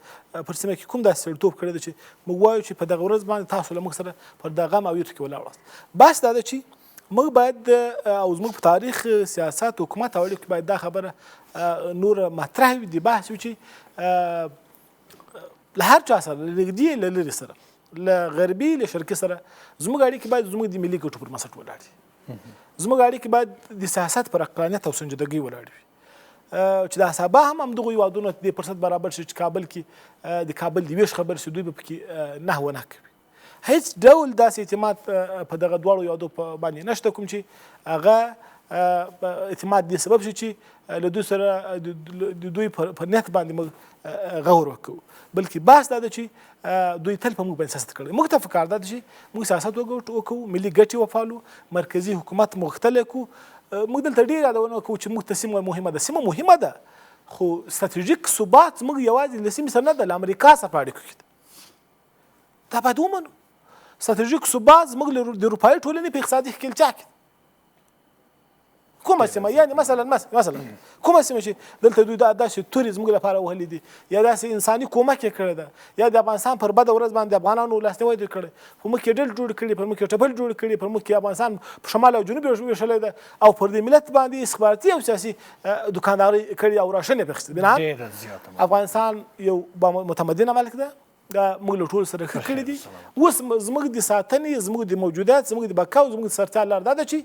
پر سیمه کې کوم داسې سړیتوب کړی ده چې موږ وایو چې په دغه ورځ باندې تاسو له موږ سره پر دغه غم او ویرو کې ولاړ واست. بس دا ده چې موږ باید او زموږ په تاریخ، سیاست، حکومت او اړیکو کې باید دا خبره نور مطرح وي، د بحث وي چې له هر چا سره، له نږدې له لرې سره، له غربي له شرقي سره زموږ اړیکې باید زموږ د ملي ګټو پر بنسټ ولاړ وي. زموږ اړیکې باید د سیاست پر عقلانیت او سنجیدګۍ ولاړ وي چې دا سبا هم همدغو هېوادونو ته دې فرصت برابر شي چې کابل کې د کابل د ویش خبر شي، دوی به پکې نه ونه کوي. هیڅ ډول داسې اعتماد په دغه دواړو هېوادو باندې نشته کوم چې هغه اعتماد دې سبب شي چې له دوی سره د دوی په نیت باندې موږ غور وکړو، بلکې بحث دا ده چې دوی تل په موږ باندې سیاست کړی. موږ ته پکار ده چې موږ سیاست وکړو، ملي ګټې وپالو، مرکزي حکومت مغښتلی کړو. موږ دلته ډېر یادونه کوو چې موږ ته سیمه مهمه ده. سیمه مهمه ده، خو ستراتیژیک ثبات موږ یوازې له سیمې سره نه ده، له امریکا سره په اړیکو کې ده. دا باید ومنو. ستراتیژیک ثبات زموږ د اروپایي ټولنې په اقتصادي ښکېلچا کې ده. کومه سیمه یعنې مثلا کومه سیمه چې دلته دوی داسې تورې زموږ لپاره وهلې دي یا داسې انساني کومک یې کړی ده یا د افغانستان پر بده ورځ باندې افغانانو لاسنیوی دې کړی په موږ کې ډل جوړ کړي پر موږ کې ټپل جوړ کړي پر موږ کې افغانستان په شمال او جنوب ویشلی ده او پر دې ملت باندې استخباراتي او سیاسي دوکانداري کړي او راشنې پکې بنابر افغانستان یو متمدنه ملک ده دا موږ له ټولو سره ښه کړي دي اوس زموږ د ساتنې زموږ د موجودیت زموږ د بقا او زموږ د سرتیا لار دا ده چې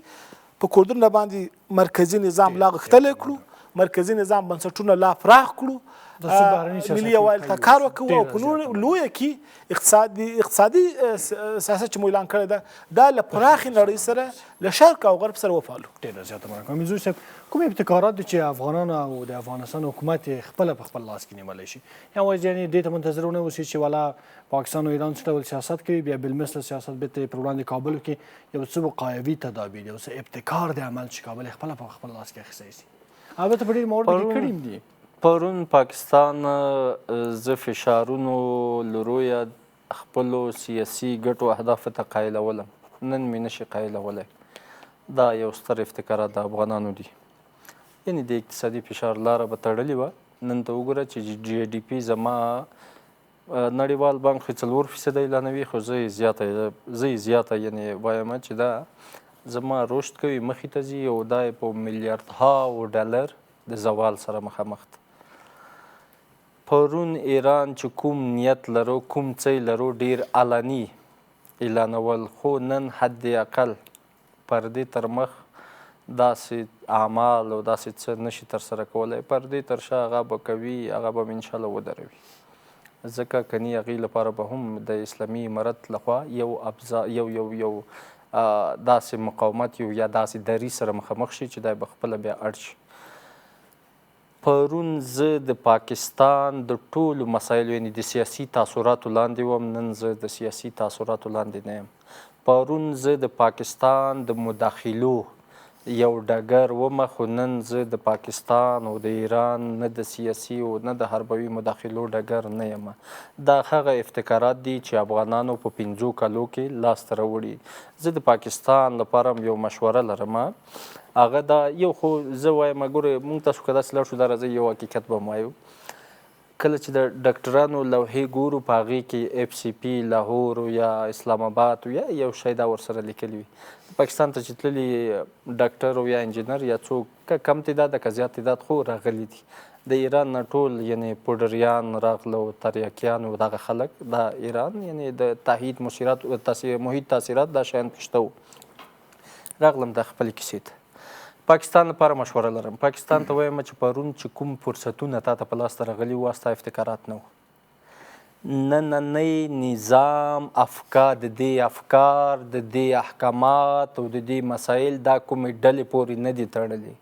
په کورډونه باندې مرکزي نظام لا غښتلی کړو مرکزي نظام بنسټونه لا پراخ کړو ملي یووالي ته کار وکړو او په لویه کې اقتصادي سیاست چې مو اعلان کړی ده دا له پراخې نړۍ سره له شرق او غرب سره وپالو. ډېره زیاته مننه کوم. حمیدزوی صاحب کوم ابتکارات دي چې افغانان او د افغانستان حکومت یې خپله په خپل لاس کې نیولی شي یوازې یعنې دې ته منتظر ونه اوسي چې والا پاکستان او ایران څه ډول سیاست کوي بیا بالمثل سیاست بیرته پر وړاندې کابل کې یو څه وقایوي تدابیر یو څه ابتکار د عمل چې کابل یې خپله په خپل لاس کې اخیستی شي البته په ډېر موردو کې کړي دي. پرون پاکستان زه فشارونو له رویه خپلو سیاسي ګټو اهدافو ته قایلولم نن مې نشي قایلولی دا یو ستر ابتکارات د افغانانو دي یعنې د اقتصادي فشار لاره به تړلې وه نن ته وګوره چې جی ډي پي زما نړیوال بانک خو 4% اعلانوي خو زه یې زیاته یعنې وایم چې دا زما رشد کوي مخې ته ځي او دا یې په میلیاردهاو ډالر د زوال سره مخامخ ده. پرون ایران چې کوم نیت لرو کوم څه لرو ډیر علني اعلانول خو نن حد اقل پردې تر مخ داسې اعمال او داسې څه نشي ترسره کولی پردې تر شا هغه به کوي هغه به انشاءالله ودروي ځکه کني هغې لپاره به هم د اسلامي امارت لخوا یو داسې مقاومت یا داسې دری سره مخامخ شي چې دا به خپله بیا اړ شي. پرون زه د پاکستان د ټولو مسایلو یعنې د سیاسي تاثراتو لاندې وم نن زه د سیاسي تاثراتو لاندې نه یم. پرون زه د پاکستان د مداخلو یو ډګر ومه خو نن زه د پاکستان او د ایران نه د سیاسي او نه د حربوي مداخلو ډګر نه یم. دا هغه ابتکارات دي چې افغانانو په 5 کالو کې لاسته راوړي. زه د پاکستان لپاره یو مشوره لرم هغه دا یو خو زه وایم ګورې موږ تاسو که داسې لاړ شو دا راځئ یو حقیقت به وایو کله چې د ډاکټرانو لوحې ګورو په هغې کې اف سی پي لاهور یا اسلام آباد یا یو شی دا ورسره لیکلي وي پاکستان ته چې تللي ډاکټر یا انجینر یا څوک که کم تعداد که زیات تعداد خو راغلي دي د ایران نه ټول یعنې پوډریان راغلو تریاکیان او دغه خلک دا ایران یعنې د تایید محیط تاثیرات دا شیان پشته وو راغلم د خپلې کیسې ته پاکستان لپاره مشوره لرم پاکستان ته وایم چې پرون چې کوم فرصتونه تا ته په لاس ته راغلي وو ستا افتکارات نه وو نننی نظام افکار د دې احکامات او د دې مسایل دا کومې ډلې پورې نه دي تړلي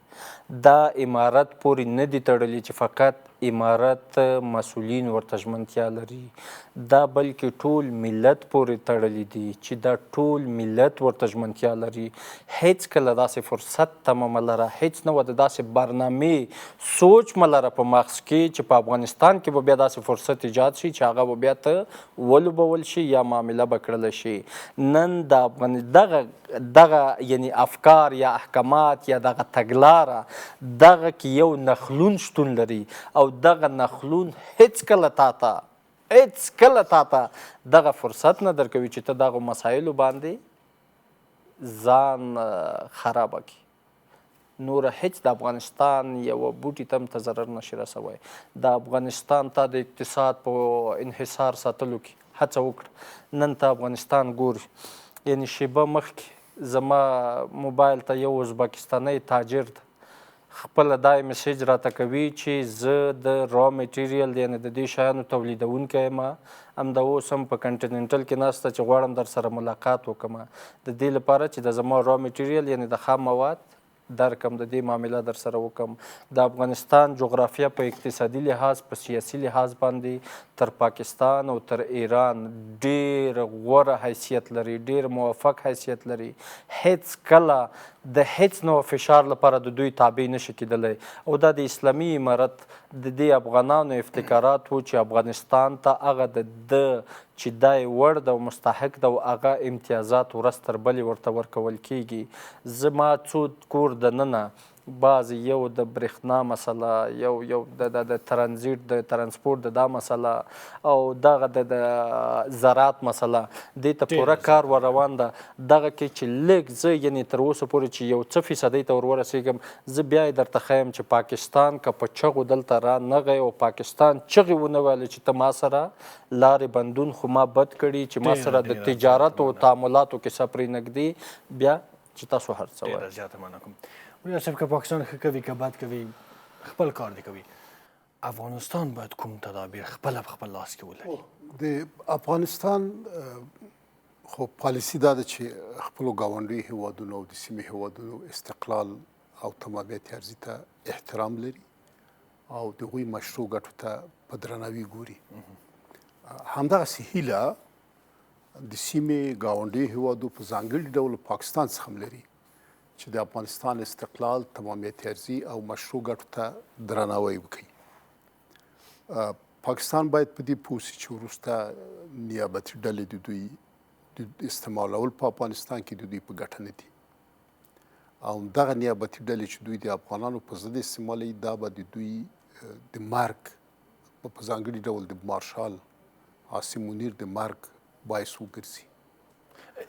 دا امارت پورې نه دي تړلي چې فقط امارت مسؤلین ورته ژمنتیا لري دا بلکې ټول ملت پورې تړلي دي چې دا ټول ملت ورته ژمنتیا لري. هیڅ کله داسې فرصت ته مه لره هیڅ نه وه د داسې برنامې سوچ مه لره په مغز کې چې په افغانستان کې به بیا داسې فرصت ایجاد شي چې هغه به بیا ته ولوبول شي یا معامله به کړله شي. نن دغه یعنی افکار یا احکامات یا دغه تګلاره دغه کې یو نخلون شتون لري او دغه نخلون هیڅ کله تاته دغه فرصت نه درکوي چې ته دغه مسایلو باندې ځان خرابه کړي نوره هیڅ د افغانستان یوه بوټي ته هم ته ضرر نشي رسوی د افغانستان ته د اقتصاد په انحصار ساتلو کې هڅه وکړه نن ته افغانستان ګوري یعنې شیبه مخکې زما موبایل ته یو ازبکستانی تاجر ده خپله دا میسیج راته کوي چې زه د را میټیریل یعنې د دې شیانو تولیدونکی یم همدا اوس هم په کنټیننټل کې ناسته چې غواړم در سره ملاقات وکړم د دې لپاره چې د زما را میټیریل یعنې د خام مواد درکم د دې معامله در سره وکم د افغانستان جغرافیه په اقتصادي لحاظ په سیاسي لحاظ باندې تر پاکستان او تر ایران ډیر غوره حیثیت لري ډیر موفق حیثیت لري هیڅ کله د هیڅ نوع فشار لپاره د دوی تابع نشي کېدلی او دا د اسلامي امارت د دې افغانانو افتکارات و چې افغانستان ته هغه د چې دا یې وړ ده او مستحق ده او هغه امتیازات ورځ تر بلې ورته ورکول کیږي. زما څو کور دننه بعضې یو د برېښنا مسله، یو د ترانزیټ د ترانسپورټ د دا مسله او دغه د زراعت مسله، دې ته پوره کار ور روان ده. دغه کې چې لږ زه یعنې تر اوسه پورې چې یو څه فیصدۍ ته ور ورسېږم، زه بیا یې درته ښیم چې پاکستان که په چغو دلته را نغی او پاکستان چغې ونه ویلې چې ته ما سره لارې بندون خو ما بد کړي، چې ما سره د تجارت او تعاملاتو کیسه پرې نږدې، بیا چې تاسو هر څه وایئ. زیاته مننه کوم. اوریا صاحب، که پاکستان ښه کوي که بد کوي، خپل کار دی کوي، افغانستان باید کوم تدابیر خپله په خپل لاس کې ولري؟ د افغانستان خو پالیسي دا ده چې خپلو ګاونډیو هیوادونو او د سیمې هیوادونو استقلال او تمامیت ارضي ته احترام لري او د هغوی مشروع ګټو ته په درناوي ګوري. همدغسې هیله د سیمې ګاونډیو هیوادو په ځانګړي ډول پاکستان څخه هم لري چې د افغانستان استقلال، تمامیت ارضي او مشروع ګټو ته درناوی وکړي. پاکستان باید په دې پوه شي چې وروسته نیابتي ډلې د دوی د استعمالول په افغانستان کې د دوی په ګټه نه دي او دغه نیابتي ډلې چې دوی د افغانانو په ضد استعمالوي، دا به د دوی د مرګ په ځانګړي ډول د مارشال عاصم منیر د مرګ باعث وګرځي.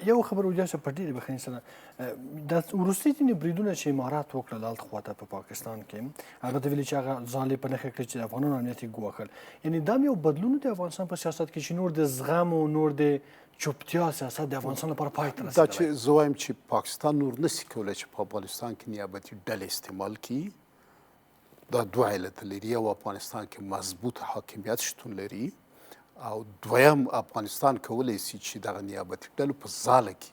یو خبر اوریا صاحب په ډېرې بخښنې سره، دا وروستي ځینې بریدونه چې امارات وکړل هلته خواته په پاکستان کې، هغه ته ویلي چې هغه ځان یې په نښه کړي چې د افغانانو امنیت یې ګواښل. یعنې دا یو بدلون د افغانستان په سیاست کې چې نور د زغم او نور د چوپتیا سیاست د افغانستان لپاره پای ته رسېدلی. دا چې زه وایم چې پاکستان نور نسي کولی چې په افغانستان کې نیابتي ډلې استعمال کړي، دا دوه علته لري. یو افغانستان کې مضبوط حاکمیت شتون لري او دویم افغانستان کولی شي چې دغه نیابتي ډلو په ځاله کې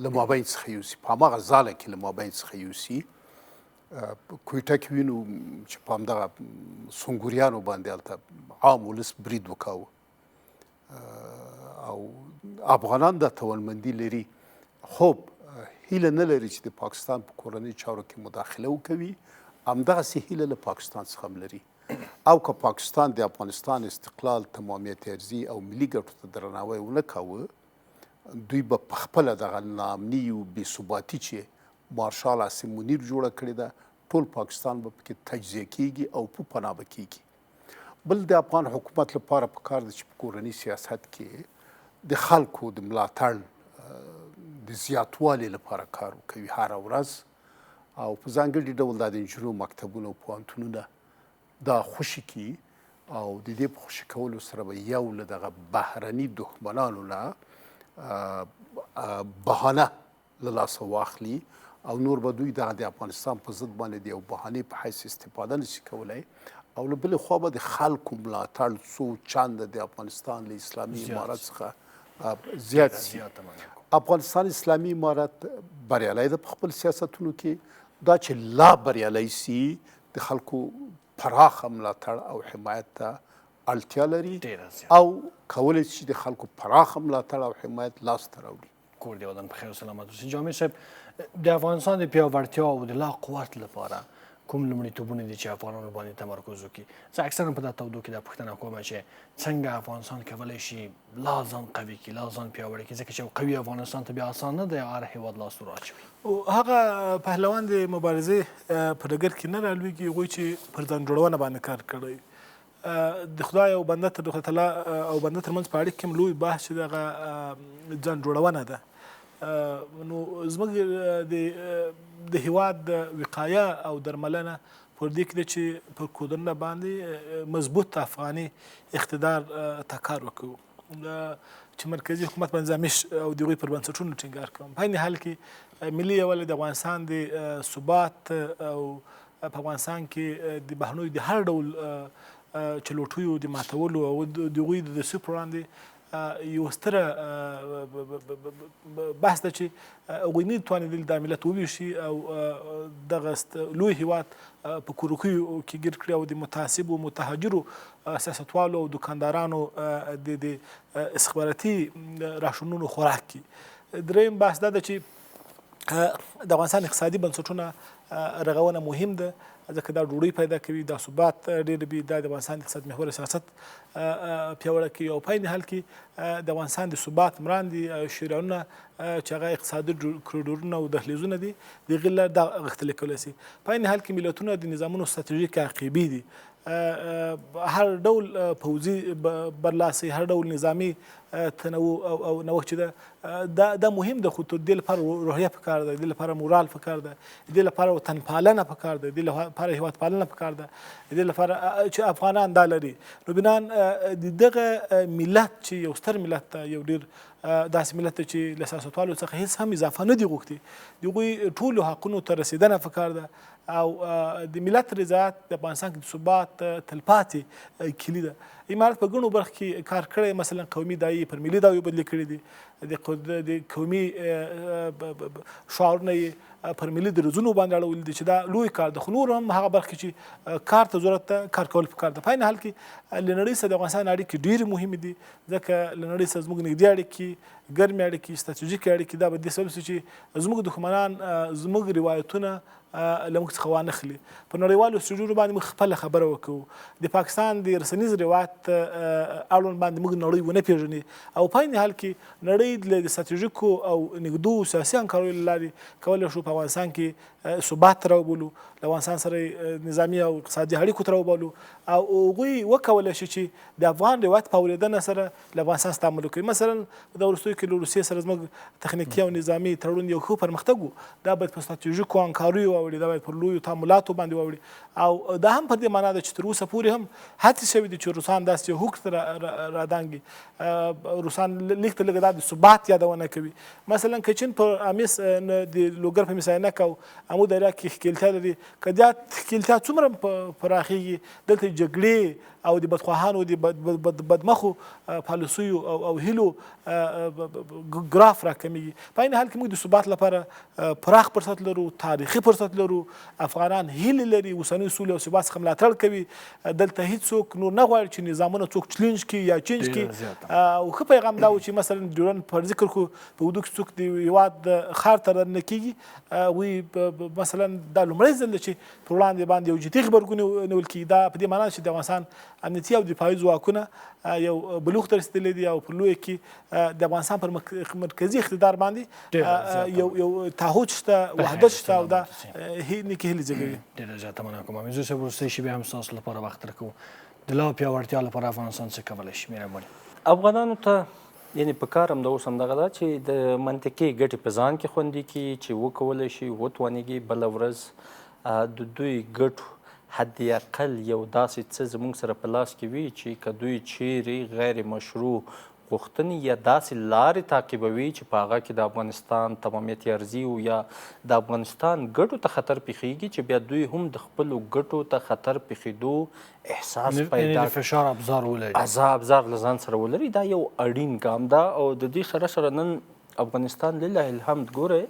له مابین څخه یوسي، په هماغه ځاله کې له مابین څخه یوسي. په کویټه کې وینو چې په همدغه سنګوریانو باندې هلته عام ولس برید وکاوه او افغانان دا توانمندي لري. خوب هیله نه لري چې د پاکستان په کورنۍ چارو کې مداخله وکوي، همدغسې هیله له پاکستان څخه هم لري. او که پاکستان د افغانستان استقلال، تمامیت ارضي او ملي ګټو ته درناوی ونه کاوه، دوی به په خپله دغه ناامني او بې ثباتي چې مارشال عاصم منیر جوړه کړې ده، ټول پاکستان به پکې تجزیه کیږي او په پناه به کیږي. بل د افغان حکومت لپاره پکار ده چې په کورني سیاست کې د خلکو د ملاتړ د زیاتوالي لپاره کار وکوي هره ورځ، او په ځانګړي ډول دا د انجینرو مکتبونه او پوهنتونونه دا خوشي کي او د دې په خوشي کولو سره به یو له دغه بهرني دښمنانو نه بهانه له لاسه واخلي او نور به دوی دغه د افغانستان په ضد باندې د یو بهانې په حیث استفاده نشي کولی. او له بلې خوا به د خلکو ملاتړ څو چنده د افغانستان له اسلامي امارت څخه زیات شي. افغانستان اسلامي امارت بریالی ده په خپل سیاستونو کې، دا چې لا بریالی سي د خلکو پراخه ملاتړ او حمایت ته اړتیا لري او کولی شي د خلکو پراخه ملاتړ او حمایت لاسته راوړي. کور دې ودان په خیر او سلامت اوسي. جامع صاحب، د افغانستان د پیاوړتیا او د لا قوت لپاره کوم لومړیتوبونه دي چې افغانانو باندې تمرکز وکړي؟ زه اکثرا په دا تودو کې دا پوښتنه کوم چې څنګه افغانستان کولی شي لا ځان قوي کړي، لا ځان پیاوړی کړي، ځکه چې یو قوي افغانستان ته بیا اسان نه دی هر هېواد لاس ور اچوي. هغه پهلوان د مبارزې په ډګر کې نه رالویږي، هغوی چې پر ځان جوړونه باندې کار کړی، د خدای او بنده تر خدای تعالی او بنده ترمنځ په اړیکه کې هم لوی بحث چې دغه ځان جوړونه ده. نو زموږ د هیواد د وقایه او درملنه پر دې کې ده چې پر کودرونه باندې مضبوط افغاني اقتدار ته کار وکړو، چې مرکزي حکومت باندې زامش او د هغوی پر بنسټونو ټینګار کوم. په عین حال کې ملي یووالی د افغانستان د ثبات او په افغانستان کې د بهرنیو د هر ډول چلوټیو د ماتولو او د هغوی د دسیسو پر وړاندې یو ستره بحث ده چې هغوی نه توانېدل دا ملت وویشي او دغه لوی هیواد په کوروکیو کې ګیر کړي او د متعصبو متهجرو سیاستوالو او دوکاندارانو د استخباراتي راشنونو خوراک کړي. دریم بحث دا ده چې د افغانستان اقتصادي بنسټونه رغونه مهم ده. ځکه دا ډوډۍ پیدا کوي، دا ثبات ډېر وي، دا د افغانستان د اقتصاد محور سیاست پیاوړی کوي او په عین حال کې د افغانستان د ثبات مراندې شریانونه چې هغه اقتصادي کوریډورونه او دهلیزونه دي د هغې له دا غښتلي کولی شي. په عین حال کې ملتونه د نظامونو ستراتیژیک عقیبې دي، هر ډول پوځي برلاسي، هر ډول نظامي تنوع او نوښت چې دا مهم ده، خو د دې لپاره روحیه پکار ده، د دې لپاره مورال پکار ده، د دې لپاره وطن پالنه پکار ده، د دې لپاره هیواد پالنه پکار ده، د دې لپاره چې افغانان دا لري. نو بنان د دغه ملت چې یو ستر ملت ده، یو ډېر داسې ملت دی چې له سیاستوالو څخه هېڅ هم اضافه نه دي غوښتي، د هغوی ټولو حقونو ته رسېدنه پکار ده او د ملت رضایت د افغانستان کې د ثبات تلپاتې کلي ده. امارت په ګڼو برخو کې کار کړی، مثلا قومي داعیې پر ملي داعیو بدلې کړي دي، د قومي شعارونه یې پر ملي درزونو باندې اړولي دي چې دا لوی کار ده، خو نور هم هغه برخې چې کار ته ضرورت ده کار کول پکار ده. په عین حال کې له نړۍ سره د افغانستان اړیکې ډېرې مهمې دي، ځکه له نړۍ سره زموږ نږدې اړیکې، ګرمې اړیکې، ستراتیژیکې اړیکې، دا به دې سبب شي چې زموږ دښمنان زموږ روایتونه له موږ څخه وانخلي. په نړیوالو سټوډیو باندې موږ خپله خبره وکړو، د پاکستان د رسنیز روایت اړوند باندې موږ نړۍ ونه پېژني او په عین حال کې نړۍ د ستراتیژیکو او نږدو سیاسي همکاریو له لارې کولی شو په افغانستان کې ثبات راوبولو، له افغانستان سره نظامي او اقتصادي اړیکو ته راوبولو او هغوی وکولی شي چې د افغان روایت په اورېدنه سره له افغانستان سره تعامل وکړي. مثلا د وروستیو کې له روسیې سره زموږ تخنیکي او نظامي تړون یو ښه پرمختګ و، دا باید په ستراتیژیکو همکاریو واوړي، دا باید پر لویو تعاملاتو باندې واوړي او دا هم پر دې معنا ده چې تر اوسه پورې هم هڅې شوي دي چې روسان داسې یو هوک رادانګي، روسان لږ ته لږه دا د ثبات یادونه کوي. مثلا که چین په امیس د لوګر په میساینک او امو دریا کې ښکیلتیا لري، که دا ښکیلتیا څومره پراخېږي، دلته جګړې او د بدخواهانو د بدمخو پالیسیو او هیلو ګراف راکمیږي. په عین حال کې موږ د ثبات لپاره پراخ فرصت لرو، تاریخي فرصت لرو، افغانان هیلې لري، اوسنۍ سولې او ثبات څخه ملاتړ کوي، دلته هیڅوک نور نه غواړي چې نظامونه څوک چلنج کړي یا چینج کړي. او ښه پیغام دا و چې مثلا ډیورنډ پر ذکر کړو په اردو کې څوک د هېواد ښار ته راننه کېږي، وی مثلا دا لومړی ځل ده چې پر وړاندې باندې یو جدي غبرګون نیول کېږي. دا په دې معنا چې د افغانستان امنیتي او دفاعي ځواکونه یو بلوغ ته رسېدلي دي او په لویه کې د افغانستان پر مرکزي اقتدار باندې یو تعهد شته، وحدت شته او دا نیکې هیلې زېږوي. ډېره زیاته مننه کوم. حمیدزوی صاحب وروستۍ شېبې هم ستاسو لپاره وخت راکوو. د لا پیاوړتیا لپاره افغانستان څه کولی شي؟ مهرباني. افغانانو ته یعنې په کار همدا اوس همدغه ده چې د منطقې ګټې په ځان کې خوندي کړي چې وکولی شي وتوانېږي بله ورځ د دوی ګټو حد اقل یو داسې څه زموږ سره په لاس کې وي چې که دوی چیرې غیر مشروع غوښتنې یا داسې لارې تعقیبوي چې په هغه کې د افغانستان تمامیت ارضي او یا د افغانستان ګټو ته خطر پیښیږي چې بیا دوی هم د خپلو ګټو ته خطر پیښېدو احساس پیدا د فشار ابزار ولري، ابزار له ځان سره ولري. دا یو اړین ګام ده او د دې سره نن افغانستان لله الحمد ګورئ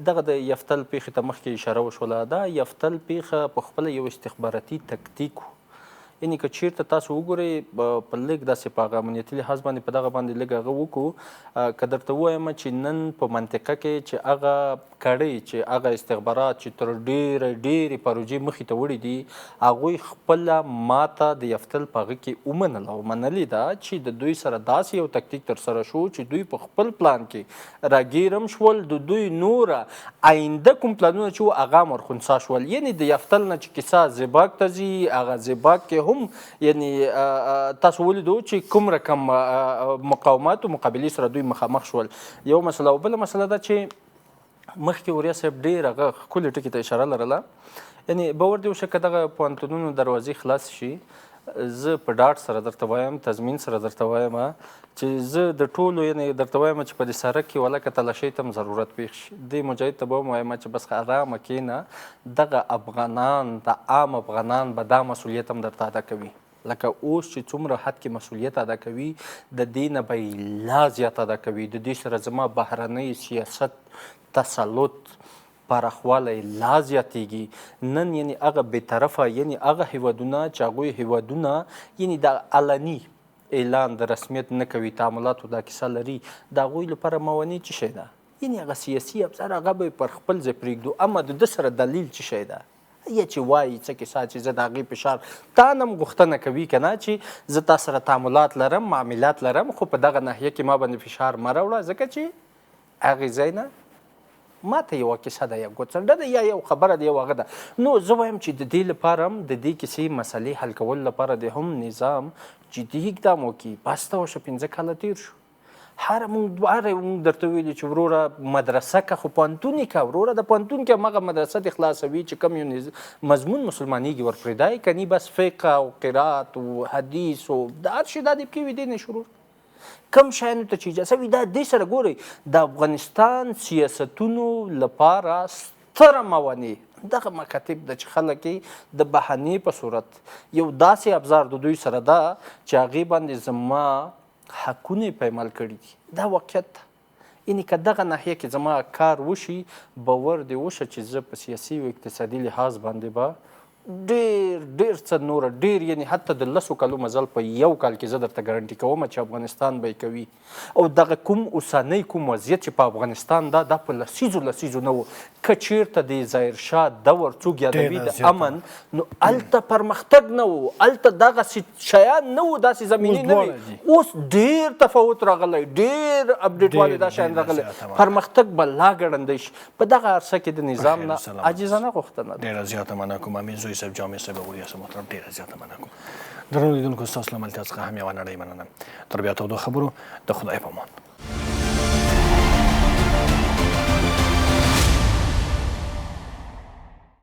دغه د یفتل پیښې ته مخکې اشاره وشوله، دا یفتل پیښه په خپله یو استخباراتي تکتیک و. یعنې که چېرته تاسو وګورئ په لږ داسې په هغه امنیتي لحاظ باندې په دغه باندې لږ هغه وکړو، که درته ووایم چې نن په منطقه کې چې هغه کړۍ چې هغه استخبارات چې تر ډېرې پروژې مخې ته وړي دي هغوی خپله ماته د یفتل په هغه کې ومنله او منلې ده چې د دوی سره داسې یو تکتیک ترسره شو چې دوی په خپل پلان کې راګیرم شول، د دوی نوره آینده کوم پلانونه چې وو هغه هم ورخنثی شول. یعنې د یفتل نه چې کیسه زیباک ته ځي، هغه زیباک کې هم یعنې تاسو ولیدو چې کوم رقم مقاومت او مقابلې سره دوی مخامخ شول. یو مسله او بله مسله ده چې مخکې اوریا صاحب ډېر هغه ښکلې ټکي ته اشاره لرله، یعنې باور دې وشه که دغه پوهنتونونو دروازې خلاص شي، زه په ډاډ سره درته وایم، تضمین سره درته وایم چې زه د ټولو یعنې درته وایم چې په دې سړک کې ولکه تلاشۍ ته هم ضرورت پېښ شي، دې مجاهد ته به هم وایم چې بس ارامه کښېنه، دغه افغانان د عام افغانان به دا مسؤلیت هم درته ادا کوي. لکه اوس چې څومره حد کې مسؤلیت ادا کوي د دې نه به یې لا زیات ادا کوي. د دې سره زما بهرنی سیاست تسلط پراخوالی لا زیاتېږي. نن یعنې هغه بېطرفه یعنې هغه هیوادونه چې هغوی هیوادونه یعنې د علني اعلان د رسمیت نه کوي، تعاملاتو دا کیسه لري، د هغوی لپاره موانع څه شی ده؟ یعنې هغه سیاسي افسر هغه به یې پر خپل ځای پرېږدو، اما د ده سره دلیل څه شی ده؟ یې چې وایي څه کیسه چې زه د هغې فشار تا نه هم غوښتنه کوي که نه چې زه تا سره تعاملات لرم معاملات لرم خو په دغه ناحیه کې ما باندې فشار مه راوړه ځکه چې هغې ځای نه ما ته یوه کیسه ده یا ګوڅنډه ده یا یو خبره ده یو هغه ده نو زه وایم چې د دې لپاره هم د دې کیسې مسلې حل کولو لپاره د هم نظام جدي اقدام وکړي بس ته وشه 15 کاله تېر شو هر مونږ درته ویلي چې وروره مدرسه که خو پوهنتون یې که وروره د پوهنتون کې همغه مدرسه دې خلاصوي چې کوم یو مضمون مسلمانېږي ورپرېږدی کني بس فقه او قرات او حدیث او د هر شي دا دې پکې وي دې نه شروع کم شیانو ته چې اجازه وي دا دې سره ګورئ د افغانستان سیاستونو لپاره ستره موانع دغه مکاتب ده چې خلک یې د بهانې په صورت یو داسې ابزار د دوی سره ده چې هغې باندې زما حقونه یې پایمال کړي دي دا واقعیت ده یعنې که دغه ناحیه کې زما کار وشي باور دې وشه چې زه په سیاسي او اقتصادي لحاظ باندې به ډېر څه نوره ډېر یعنې حتی د 10 کالو مزل په یو کال کې زه درته ګارنټي کوم چې افغانستان به یې کوي او دغه کوم اوسنی کوم وضعیت چې په افغانستان دا په لسیزو نه و که چېرته د ظاهرشاه دور څوک یادوي د امن نو هلته پرمختګ نه و هلته دغسې شیان نه و داسې زمینې نه وي اوس ډېر تفاوت راغلی ډېر اپډیټ دا شیان راغلی پرمختګ به لا ګړندی شي په دغه عرصه کې د نظام نه عاجزانه غوښتنه ده ډېره زیاته مننه کوم حمیدزوی صاحب جامع صاحب اوریا صاحب محترم ډېره زیاته مننه کوم درنو لیدونکو ستاسو له ملتیا څخه هم یوه نړۍ مننه تر بیا تودو خبرو د خدای په امان